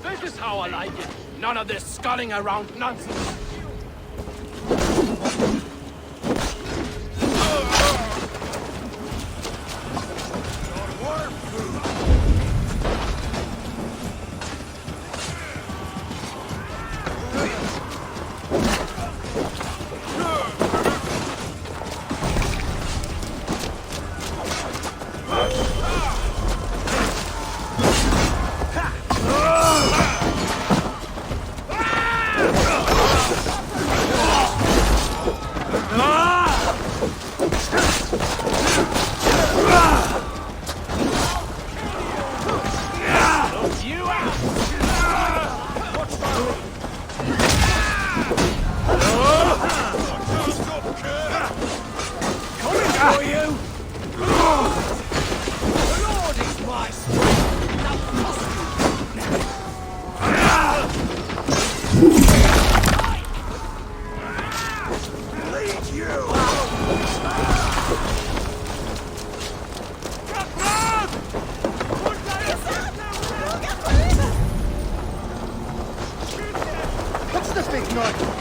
This is how I like it. None of this sculling around nonsense. What's the big noise?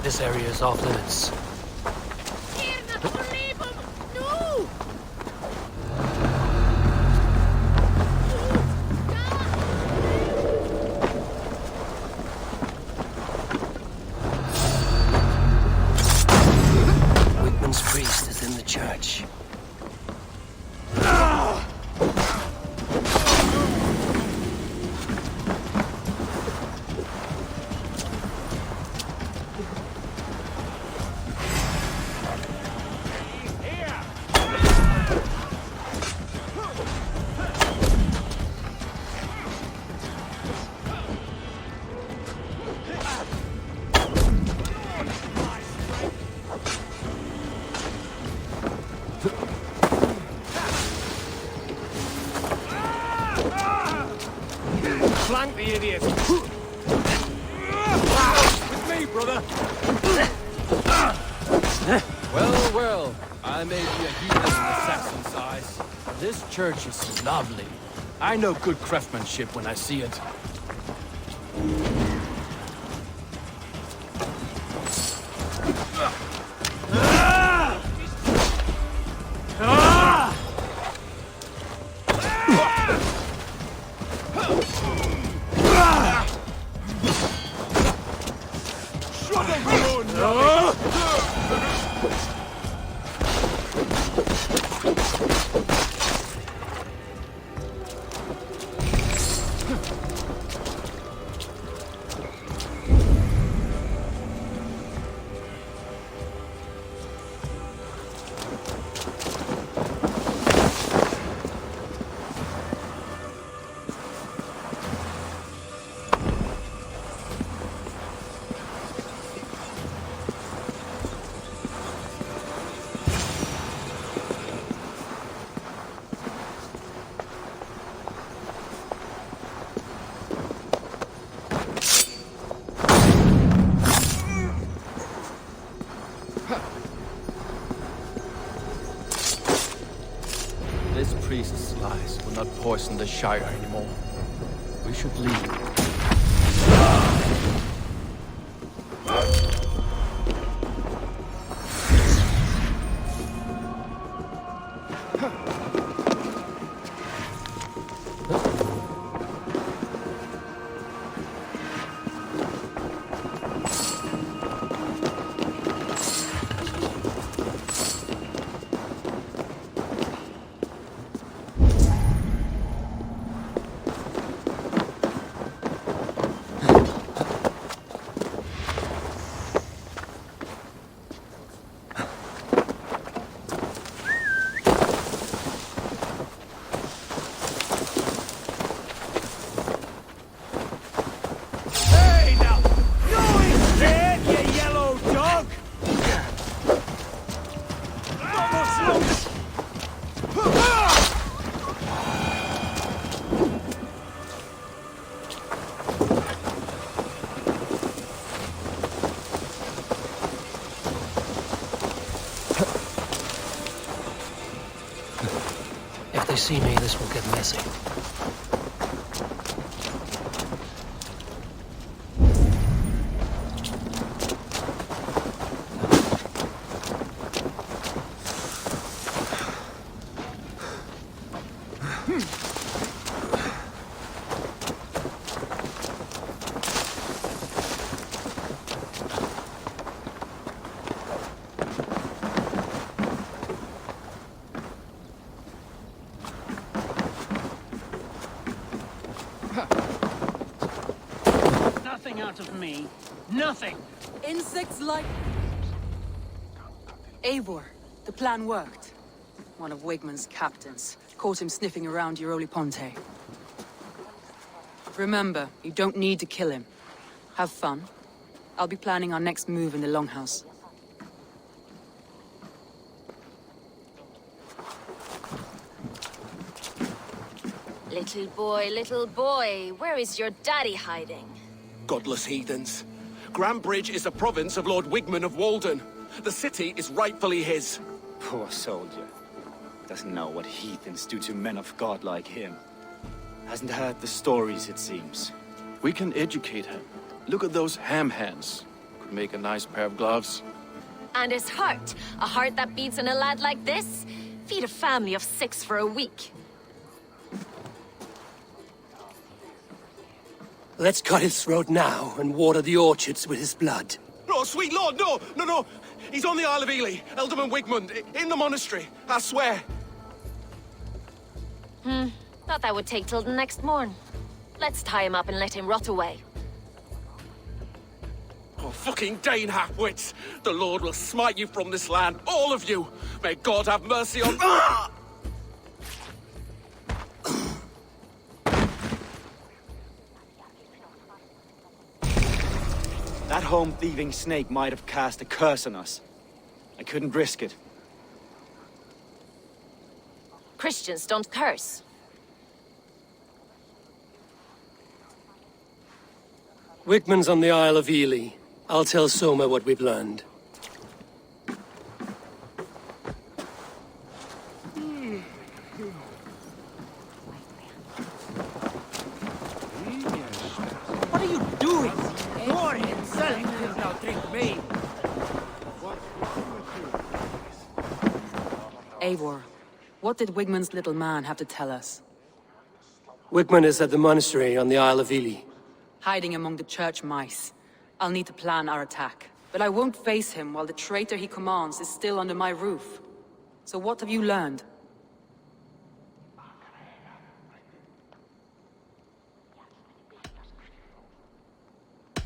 This area is off limits. Whitman's priest is in the church. Flank the idiot! With me, brother! Well, well, I may be a heathen in the Saxon's eyes. This church is lovely. I know good craftsmanship when I see it. This priest's lies will not poison the Shire anymore. We should leave. see me, this will get messy. Nothing out of me. Nothing. Insects like... Eivor, the plan worked. One of Wigmund's captains caught him sniffing around Euroli Ponte. Remember, you don't need to kill him. Have fun. I'll be planning our next move in the Longhouse. Little boy, where is your daddy hiding? Godless heathens. Grantebridge is a province of Lord Wigmund of Walden. The city is rightfully his. Poor soldier. Doesn't know what heathens do to men of God like him. Hasn't heard the stories, it seems. We can educate him. Look at those ham hands. Could make a nice pair of gloves. And his heart. A heart that beats in a lad like this? Feed a family of 6 for a week. Let's cut his throat now and water the orchards with his blood. No, sweet lord, no, no, no. He's on the Isle of Ely, Ealdorman Wigmund, in the monastery, I swear. Thought that would take till the next morn. Let's tie him up and let him rot away. Oh, fucking Dane half-wits! The Lord will smite you from this land, all of you! May God have mercy on... That home-thieving snake might have cast a curse on us. I couldn't risk it. Christians don't curse. Wigmund's on the Isle of Ely. I'll tell Soma what we've learned. What are you doing? Glory itself will now drink me. Eivor, what did Wigmund's little man have to tell us? Wigmund is at the monastery on the Isle of Ely. Hiding among the church mice. I'll need to plan our attack. But I won't face him while the traitor he commands is still under my roof. So what have you learned?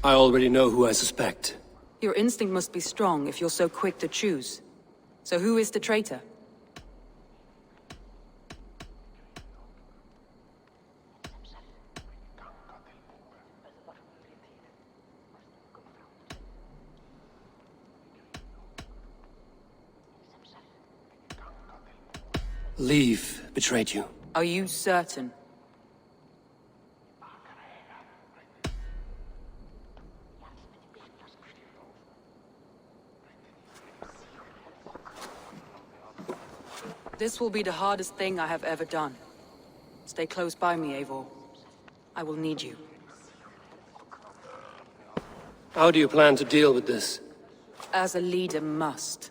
I already know who I suspect. Your instinct must be strong if you're so quick to choose. So who is the traitor? Leave betrayed you. Are you certain? This will be the hardest thing I have ever done. Stay close by me, Eivor. I will need you. How do you plan to deal with this? As a leader must.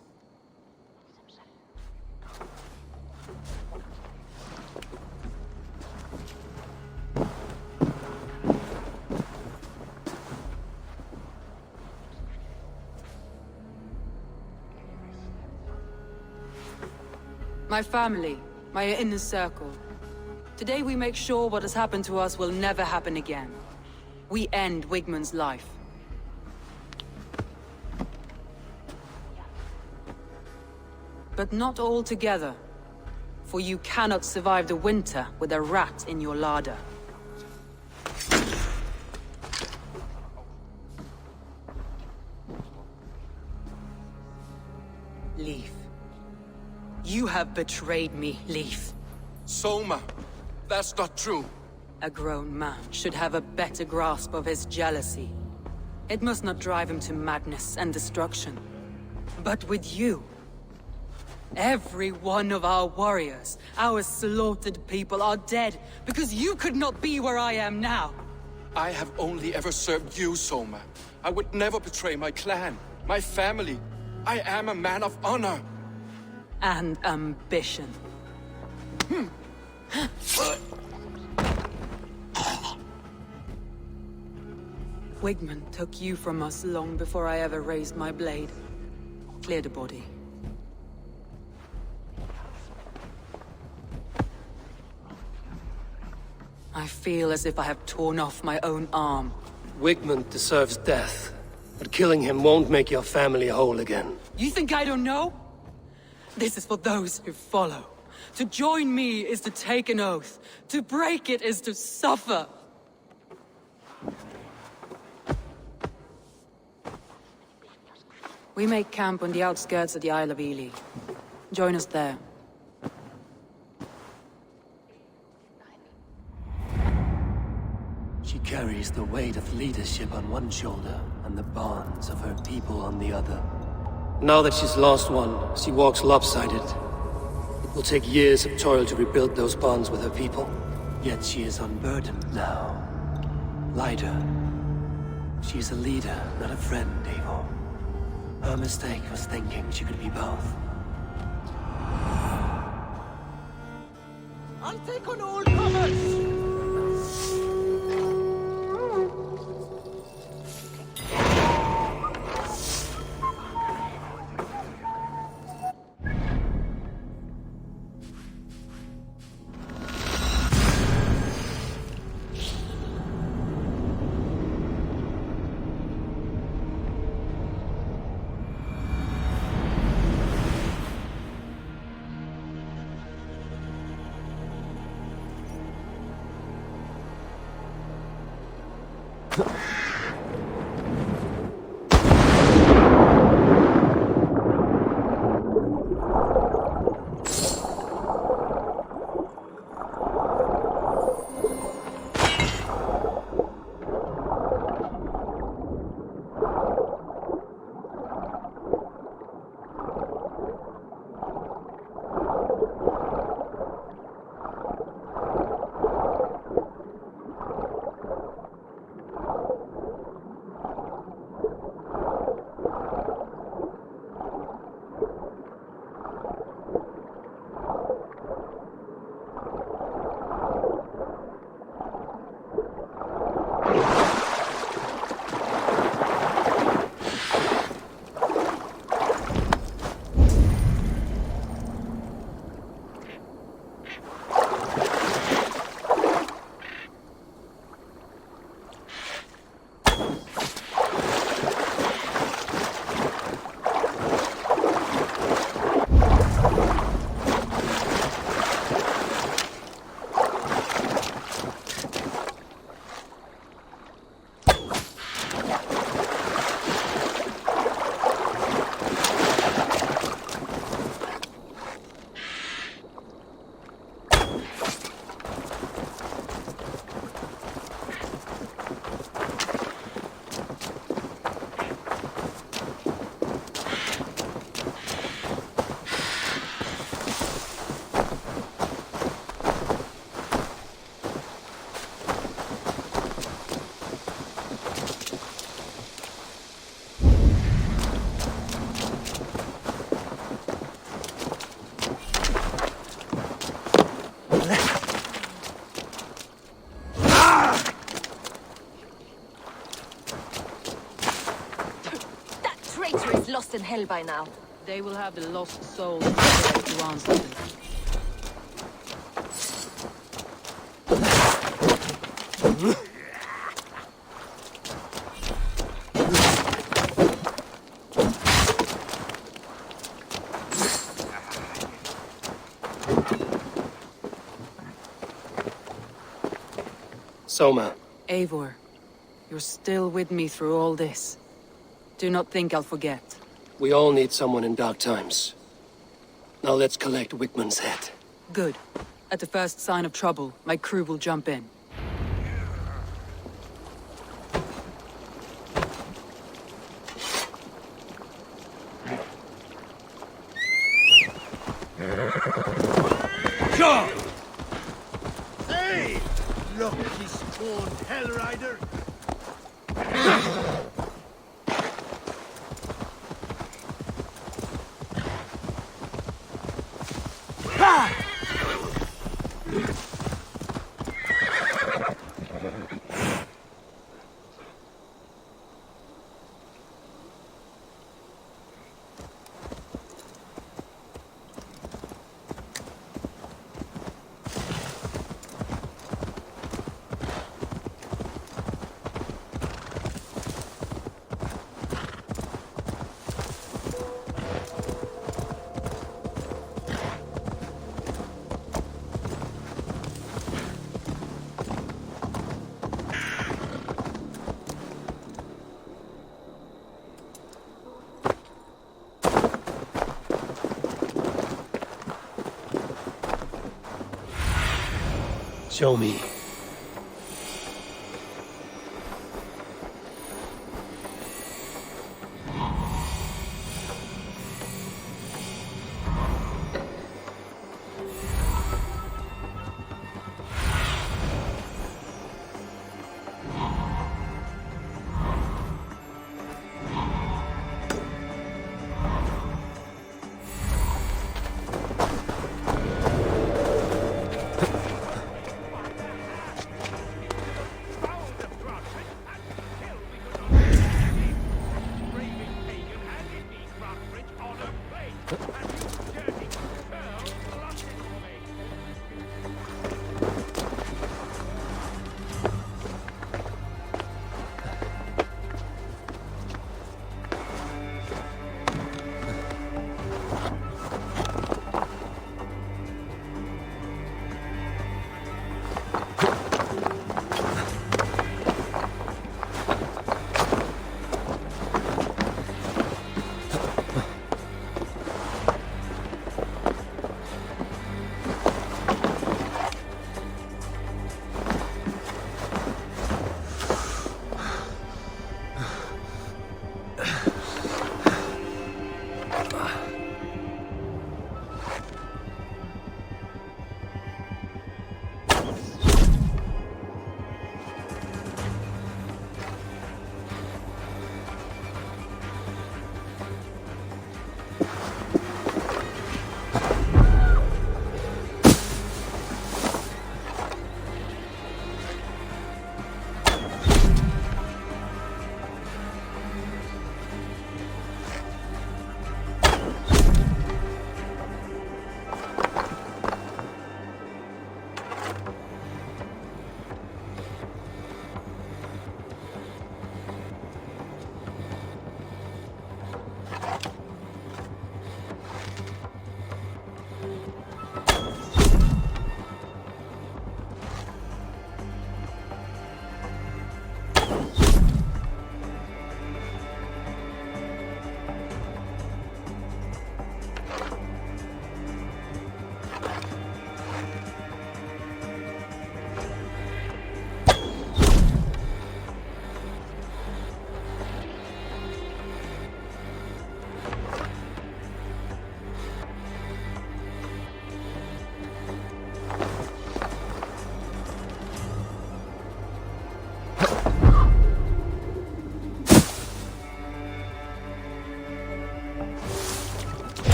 My family, my inner circle. Today we make sure what has happened to us will never happen again. We end Wigmund's life. But not all together. For you cannot survive the winter with a rat in your larder. Leaf. You have betrayed me, Leaf. Soma, that's not true. A grown man should have a better grasp of his jealousy. It must not drive him to madness and destruction. But with you, Every one of our warriors, our slaughtered people, are dead because you could not be where I am now. I have only ever served you, Soma. I would never betray my clan, my family. I am a man of honor. And ambition. Wigman took you from us long before I ever raised my blade. Clear the body. I feel as if I have torn off my own arm. Wigman deserves death, but killing him won't make your family whole again. You think I don't know? This is for those who follow. To join me is to take an oath. To break it is to suffer. We make camp on the outskirts of the Isle of Ely. Join us there. She carries the weight of leadership on one shoulder and the bonds of her people on the other. Now that she's lost one, she walks lopsided. It will take years of toil to rebuild those bonds with her people. Yet she is unburdened now. Lighter. She is a leader, not a friend, A.B.O. Her mistake was thinking she could be both. I'll take on all comers! Lost in hell by now. They will have the lost souls to answer to. Soma. Eivor, you're still with me through all this. Do not think I'll forget. We all need someone in dark times. Now let's collect Wigman's head. Good. At the first sign of trouble, my crew will jump in. Show me.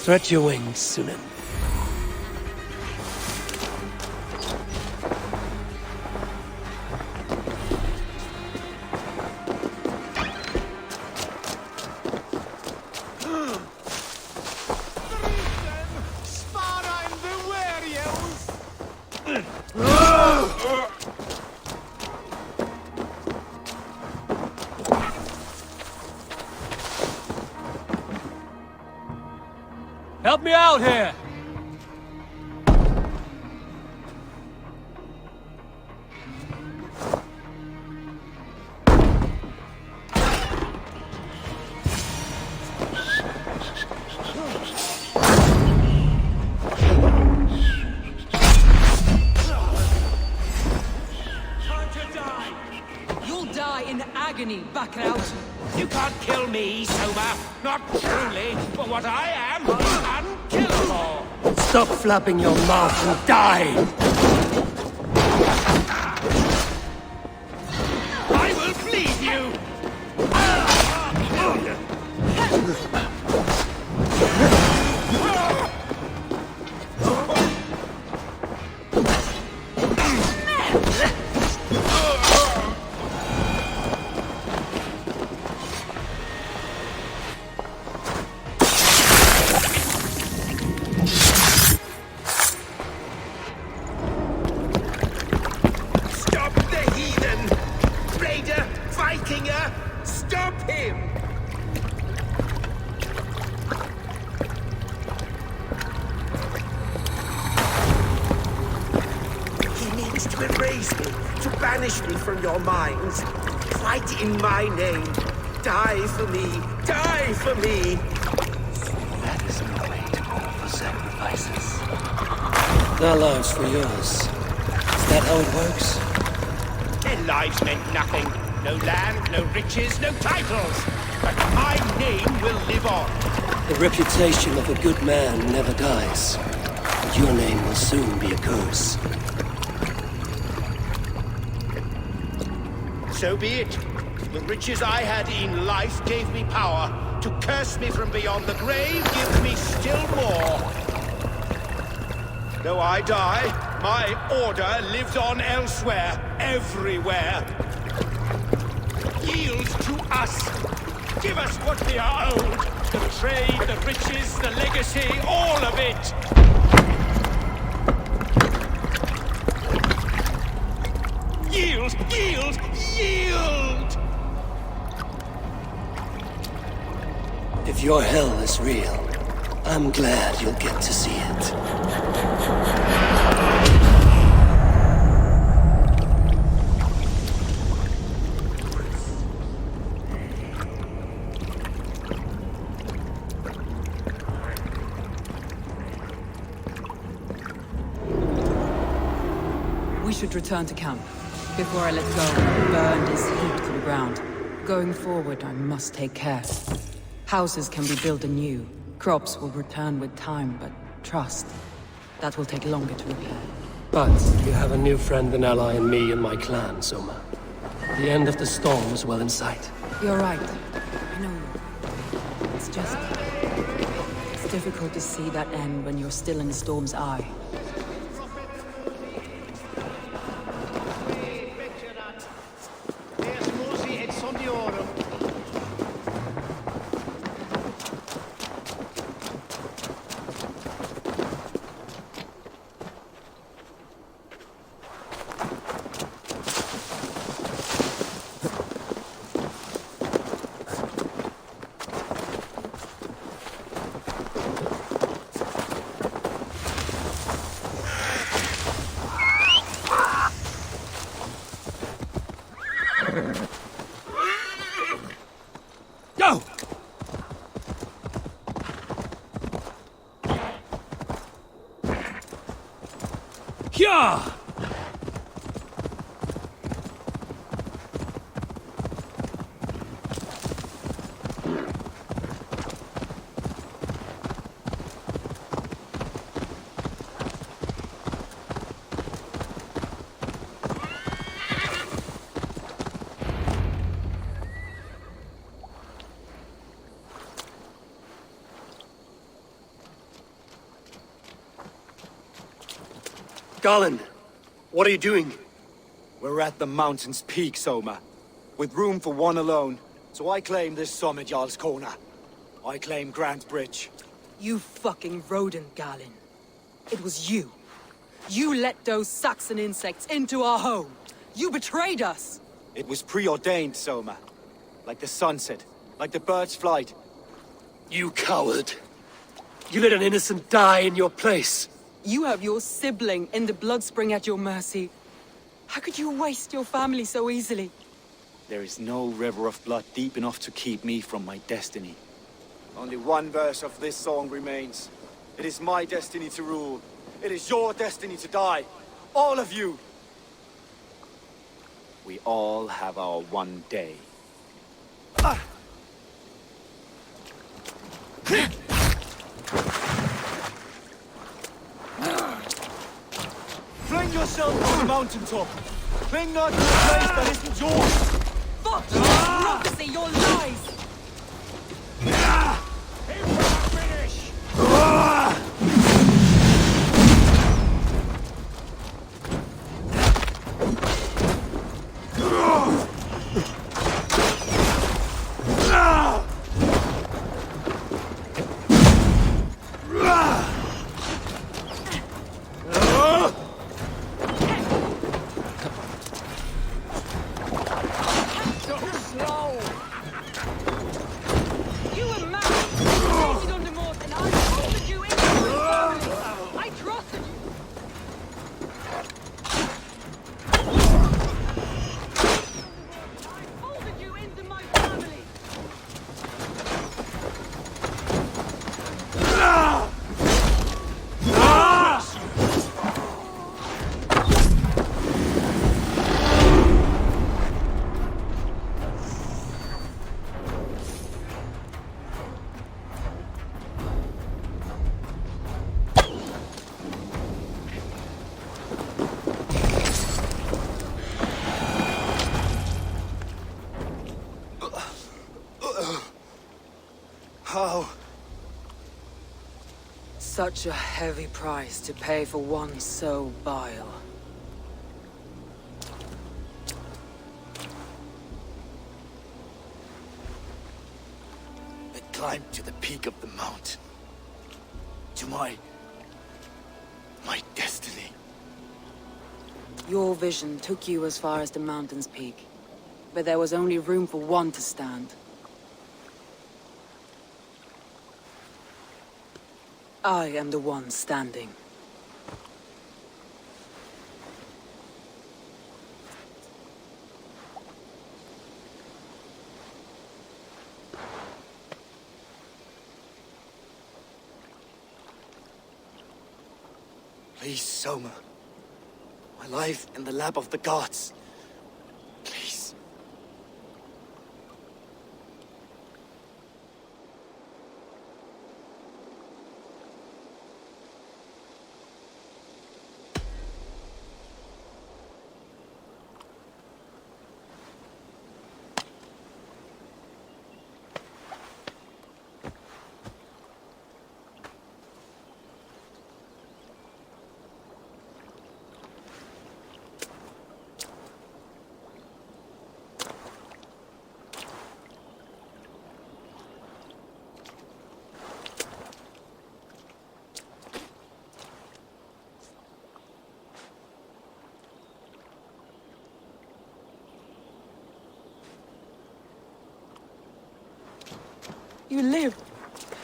Stretch your wings, Sunan. Help me out here! You'll die in agony, back out. You can't kill me, Soma. Not truly, but what I am is unkillable. Stop flapping your mouth and die! I will bleed you! erase me, to banish me from your minds. Fight in my name. Die for me. Die for me. That isn't the way to call for sacrifices. Their lives for yours. Is that how it works? Their lives meant nothing. No land, no riches, no titles. But my name will live on. The reputation of a good man never dies. But your name will soon be a curse. So be it. The riches I had in life gave me power. To curse me from beyond the grave gives me still more. Though I die, my order lives on elsewhere, everywhere. Yield to us. Give us what we are owed. The trade, the riches, the legacy, all of it. Yield! Yield! Yield! If your hell is real, I'm glad you'll get to see it. We should return to camp. Before I let go, burned is heaped to the ground. Going forward, I must take care. Houses can be built anew. Crops will return with time, but trust, that will take longer to repair. But you have a new friend and ally in me and my clan, Soma. The end of the storm is well in sight. You're right. I know you. It's just... it's difficult to see that end when you're still in the storm's eye. Go! Hyah! Garland, what are you doing? We're at the mountain's peak, Soma. With room for one alone. So I claim this summit, Jarl's Corner. I claim Grantebridge. You fucking rodent, Galen. It was you. You let those Saxon insects into our home. You betrayed us. It was preordained, Soma. Like the sunset, like the bird's flight. You coward. You let an innocent die in your place. You have your sibling in the blood spring at your mercy. How could you waste your family so easily? There is no river of blood deep enough to keep me from my destiny. Only one verse of this song remains. It is my destiny to rule. It is your destiny to die. All of you. We all have our one day. Fling yourself to the mountaintop. Cling not to a place that isn't yours. Fuck your prophecy, your lies! Such a heavy price to pay for one so vile. I climbed to the peak of the mountain. To my destiny. Your vision took you as far as the mountain's peak. But there was only room for one to stand. I am the one standing. Please, Soma. My life in the lap of the gods. Please. You live!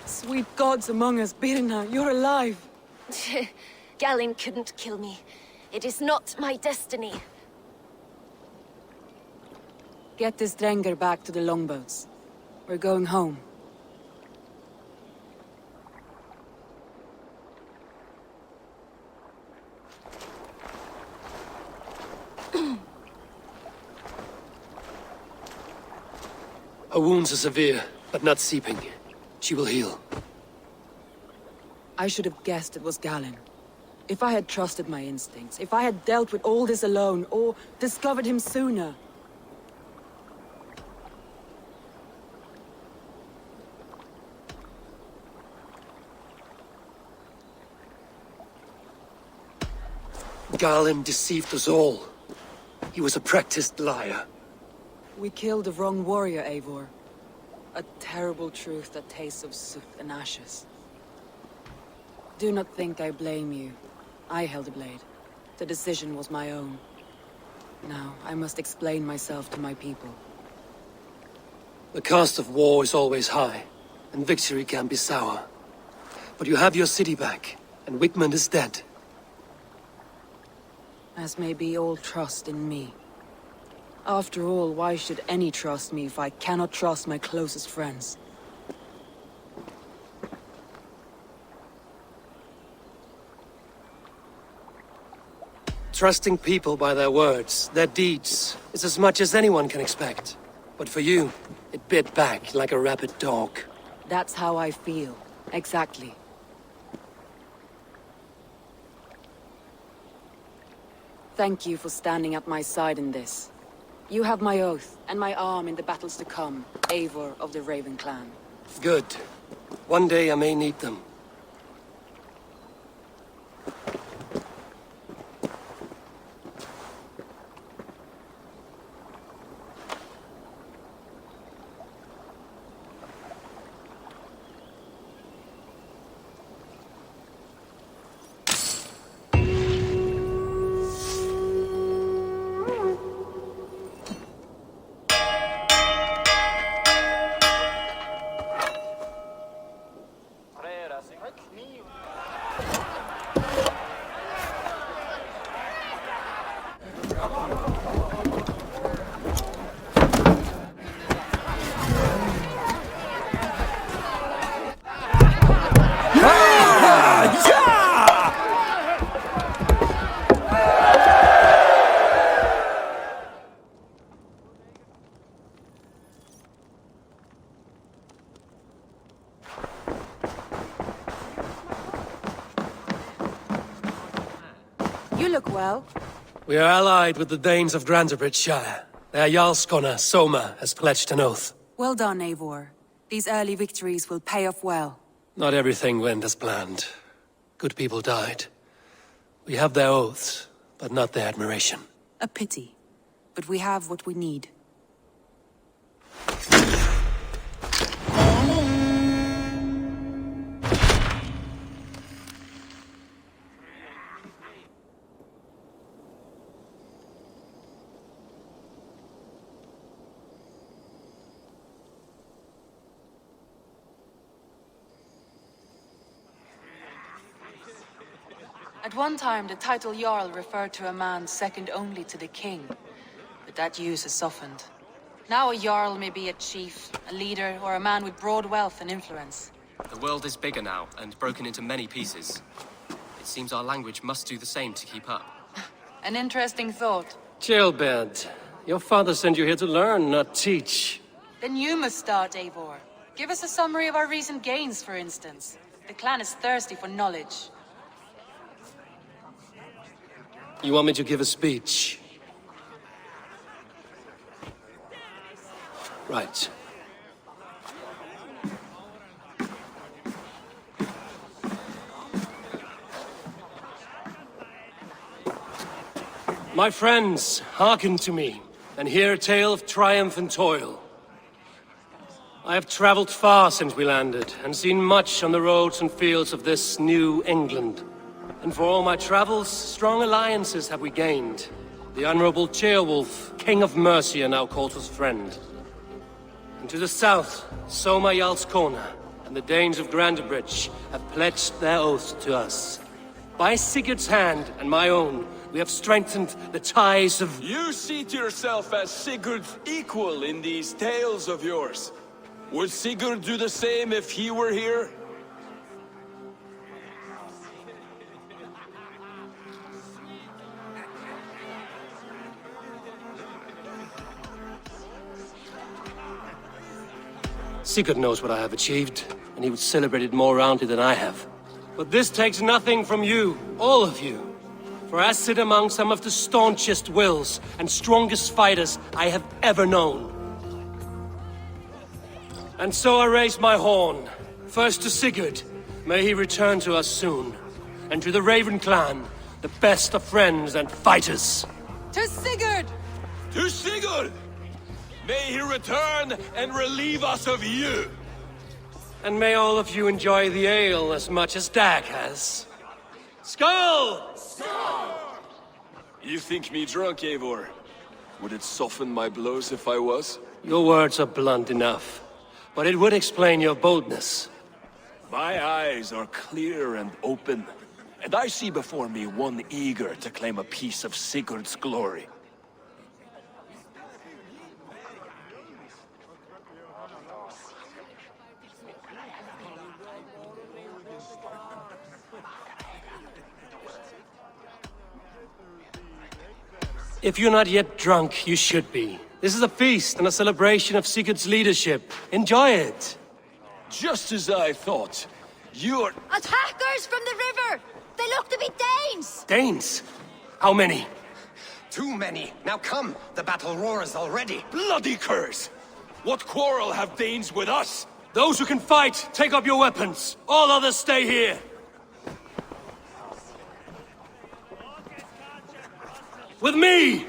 Sweet gods among us, Birna, you're alive! Galen couldn't kill me. It is not my destiny. Get this Drenger back to the longboats. We're going home. Her wounds are severe, but not seeping. She will heal. I should have guessed it was Galen. If I had trusted my instincts, if I had dealt with all this alone, or discovered him sooner. Galen deceived us all. He was a practiced liar. We killed the wrong warrior, Eivor. A terrible truth that tastes of soot and ashes. Do not think I blame you. I held the blade. The decision was my own. Now, I must explain myself to my people. The cost of war is always high, and victory can be sour. But you have your city back, and Wigmund is dead. As may be all trust in me. After all, why should any trust me if I cannot trust my closest friends? Trusting people by their words, their deeds, is as much as anyone can expect. But for you, it bit back like a rabid dog. That's how I feel. Exactly. Thank you for standing at my side in this. You have my oath, and my arm in the battles to come, Eivor of the Raven clan. Good. One day I may need them. You look well. We are allied with the Danes of Grantebridgescire. Their Jarlskona, Soma, has pledged an oath. Well done, Eivor. These early victories will pay off well. Not everything went as planned. Good people died. We have their oaths, but not their admiration. A pity. But we have what we need. At one time, the title Jarl referred to a man second only to the king. But that use has softened. Now a Jarl may be a chief, a leader, or a man with broad wealth and influence. The world is bigger now, and broken into many pieces. It seems our language must do the same to keep up. An interesting thought. Chillbed, your father sent you here to learn, not teach. Then you must start, Eivor. Give us a summary of our recent gains, for instance. The clan is thirsty for knowledge. You want me to give a speech? Right. My friends, hearken to me, and hear a tale of triumph and toil. I have traveled far since we landed, and seen much on the roads and fields of this new England. And for all my travels, strong alliances have we gained. The Honorable Ceolwulf, King of Mercia, now calls us friend. And to the south, Soma Jarl's Corner, and the Danes of Grantebridge have pledged their oath to us. By Sigurd's hand and my own, we have strengthened the ties of... You see to yourself as Sigurd's equal in these tales of yours. Would Sigurd do the same if he were here? Sigurd knows what I have achieved, and he would celebrate it more roundly than I have. But this takes nothing from you, all of you. For I sit among some of the staunchest wills and strongest fighters I have ever known. And so I raise my horn, first to Sigurd, may he return to us soon, and to the Raven clan, the best of friends and fighters. To Sigurd! To Sigurd! May he return and relieve us of you! And may all of you enjoy the ale as much as Dag has. Skull! You think me drunk, Eivor? Would it soften my blows if I was? Your words are blunt enough, but it would explain your boldness. My eyes are clear and open, and I see before me one eager to claim a piece of Sigurd's glory. If you're not yet drunk, you should be. This is a feast and a celebration of Sigurd's leadership. Enjoy it! Just as I thought. You're... Attackers from the river! They look to be Danes! Danes? How many? Too many. Now come, the battle roars already. Bloody curse! What quarrel have Danes with us? Those who can fight, take up your weapons. All others stay here. With me!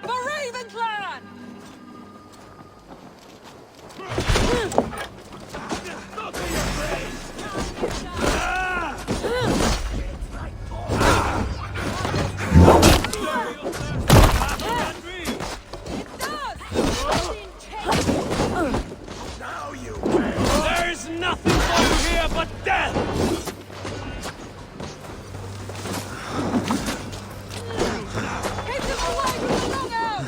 The Raven clan! There's nothing for you here but death! Hit them away from the long out!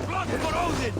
Blood for Odin!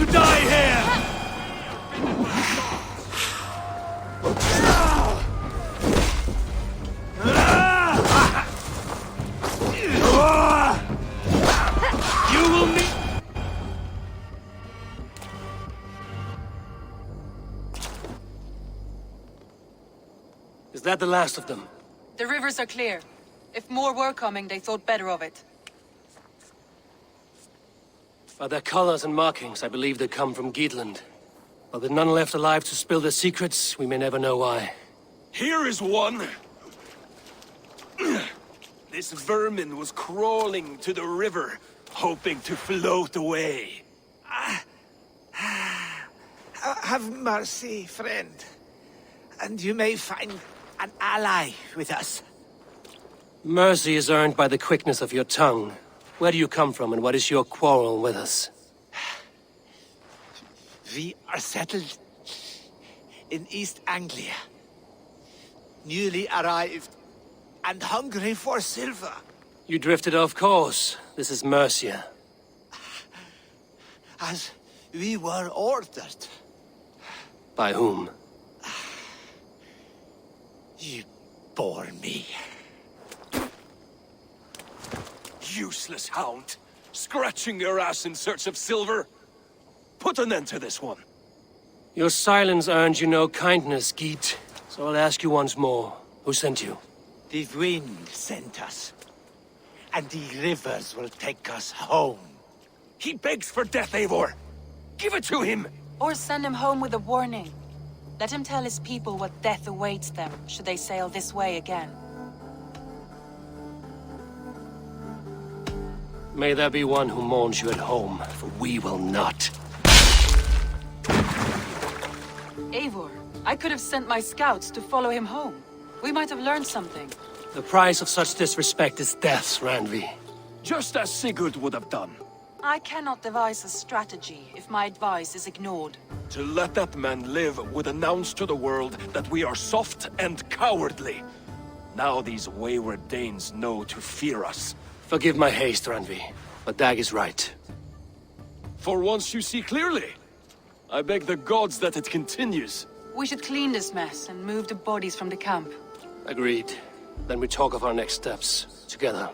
to die here! You will need... Is that the last of them? The rivers are clear. If more were coming, they thought better of it. By their colors and markings, I believe they come from Geatland. While there are none left alive to spill their secrets, we may never know why. Here is one. This vermin was crawling to the river, hoping to float away. Have mercy, friend. And you may find an ally with us. Mercy is earned by the quickness of your tongue. Where do you come from, and what is your quarrel with us? We are settled in East Anglia. Newly arrived and hungry for silver. You drifted off course. This is Mercia. As we were ordered. By whom? You bore me. Useless hound! Scratching your ass in search of silver! Put an end to this one! Your silence earned you no kindness, Geet. So I'll ask you once more. Who sent you? The wind sent us. And the rivers will take us home. He begs for death, Eivor! Give it to him! Or send him home with a warning. Let him tell his people what death awaits them, should they sail this way again. May there be one who mourns you at home, for we will not. Eivor, I could have sent my scouts to follow him home. We might have learned something. The price of such disrespect is death, Randvi. Just as Sigurd would have done. I cannot devise a strategy if my advice is ignored. To let that man live would announce to the world that we are soft and cowardly. Now these wayward Danes know to fear us. Forgive my haste, Randvi, but Dag is right. For once you see clearly. I beg the gods that it continues. We should clean this mess and move the bodies from the camp. Agreed. Then we talk of our next steps, together.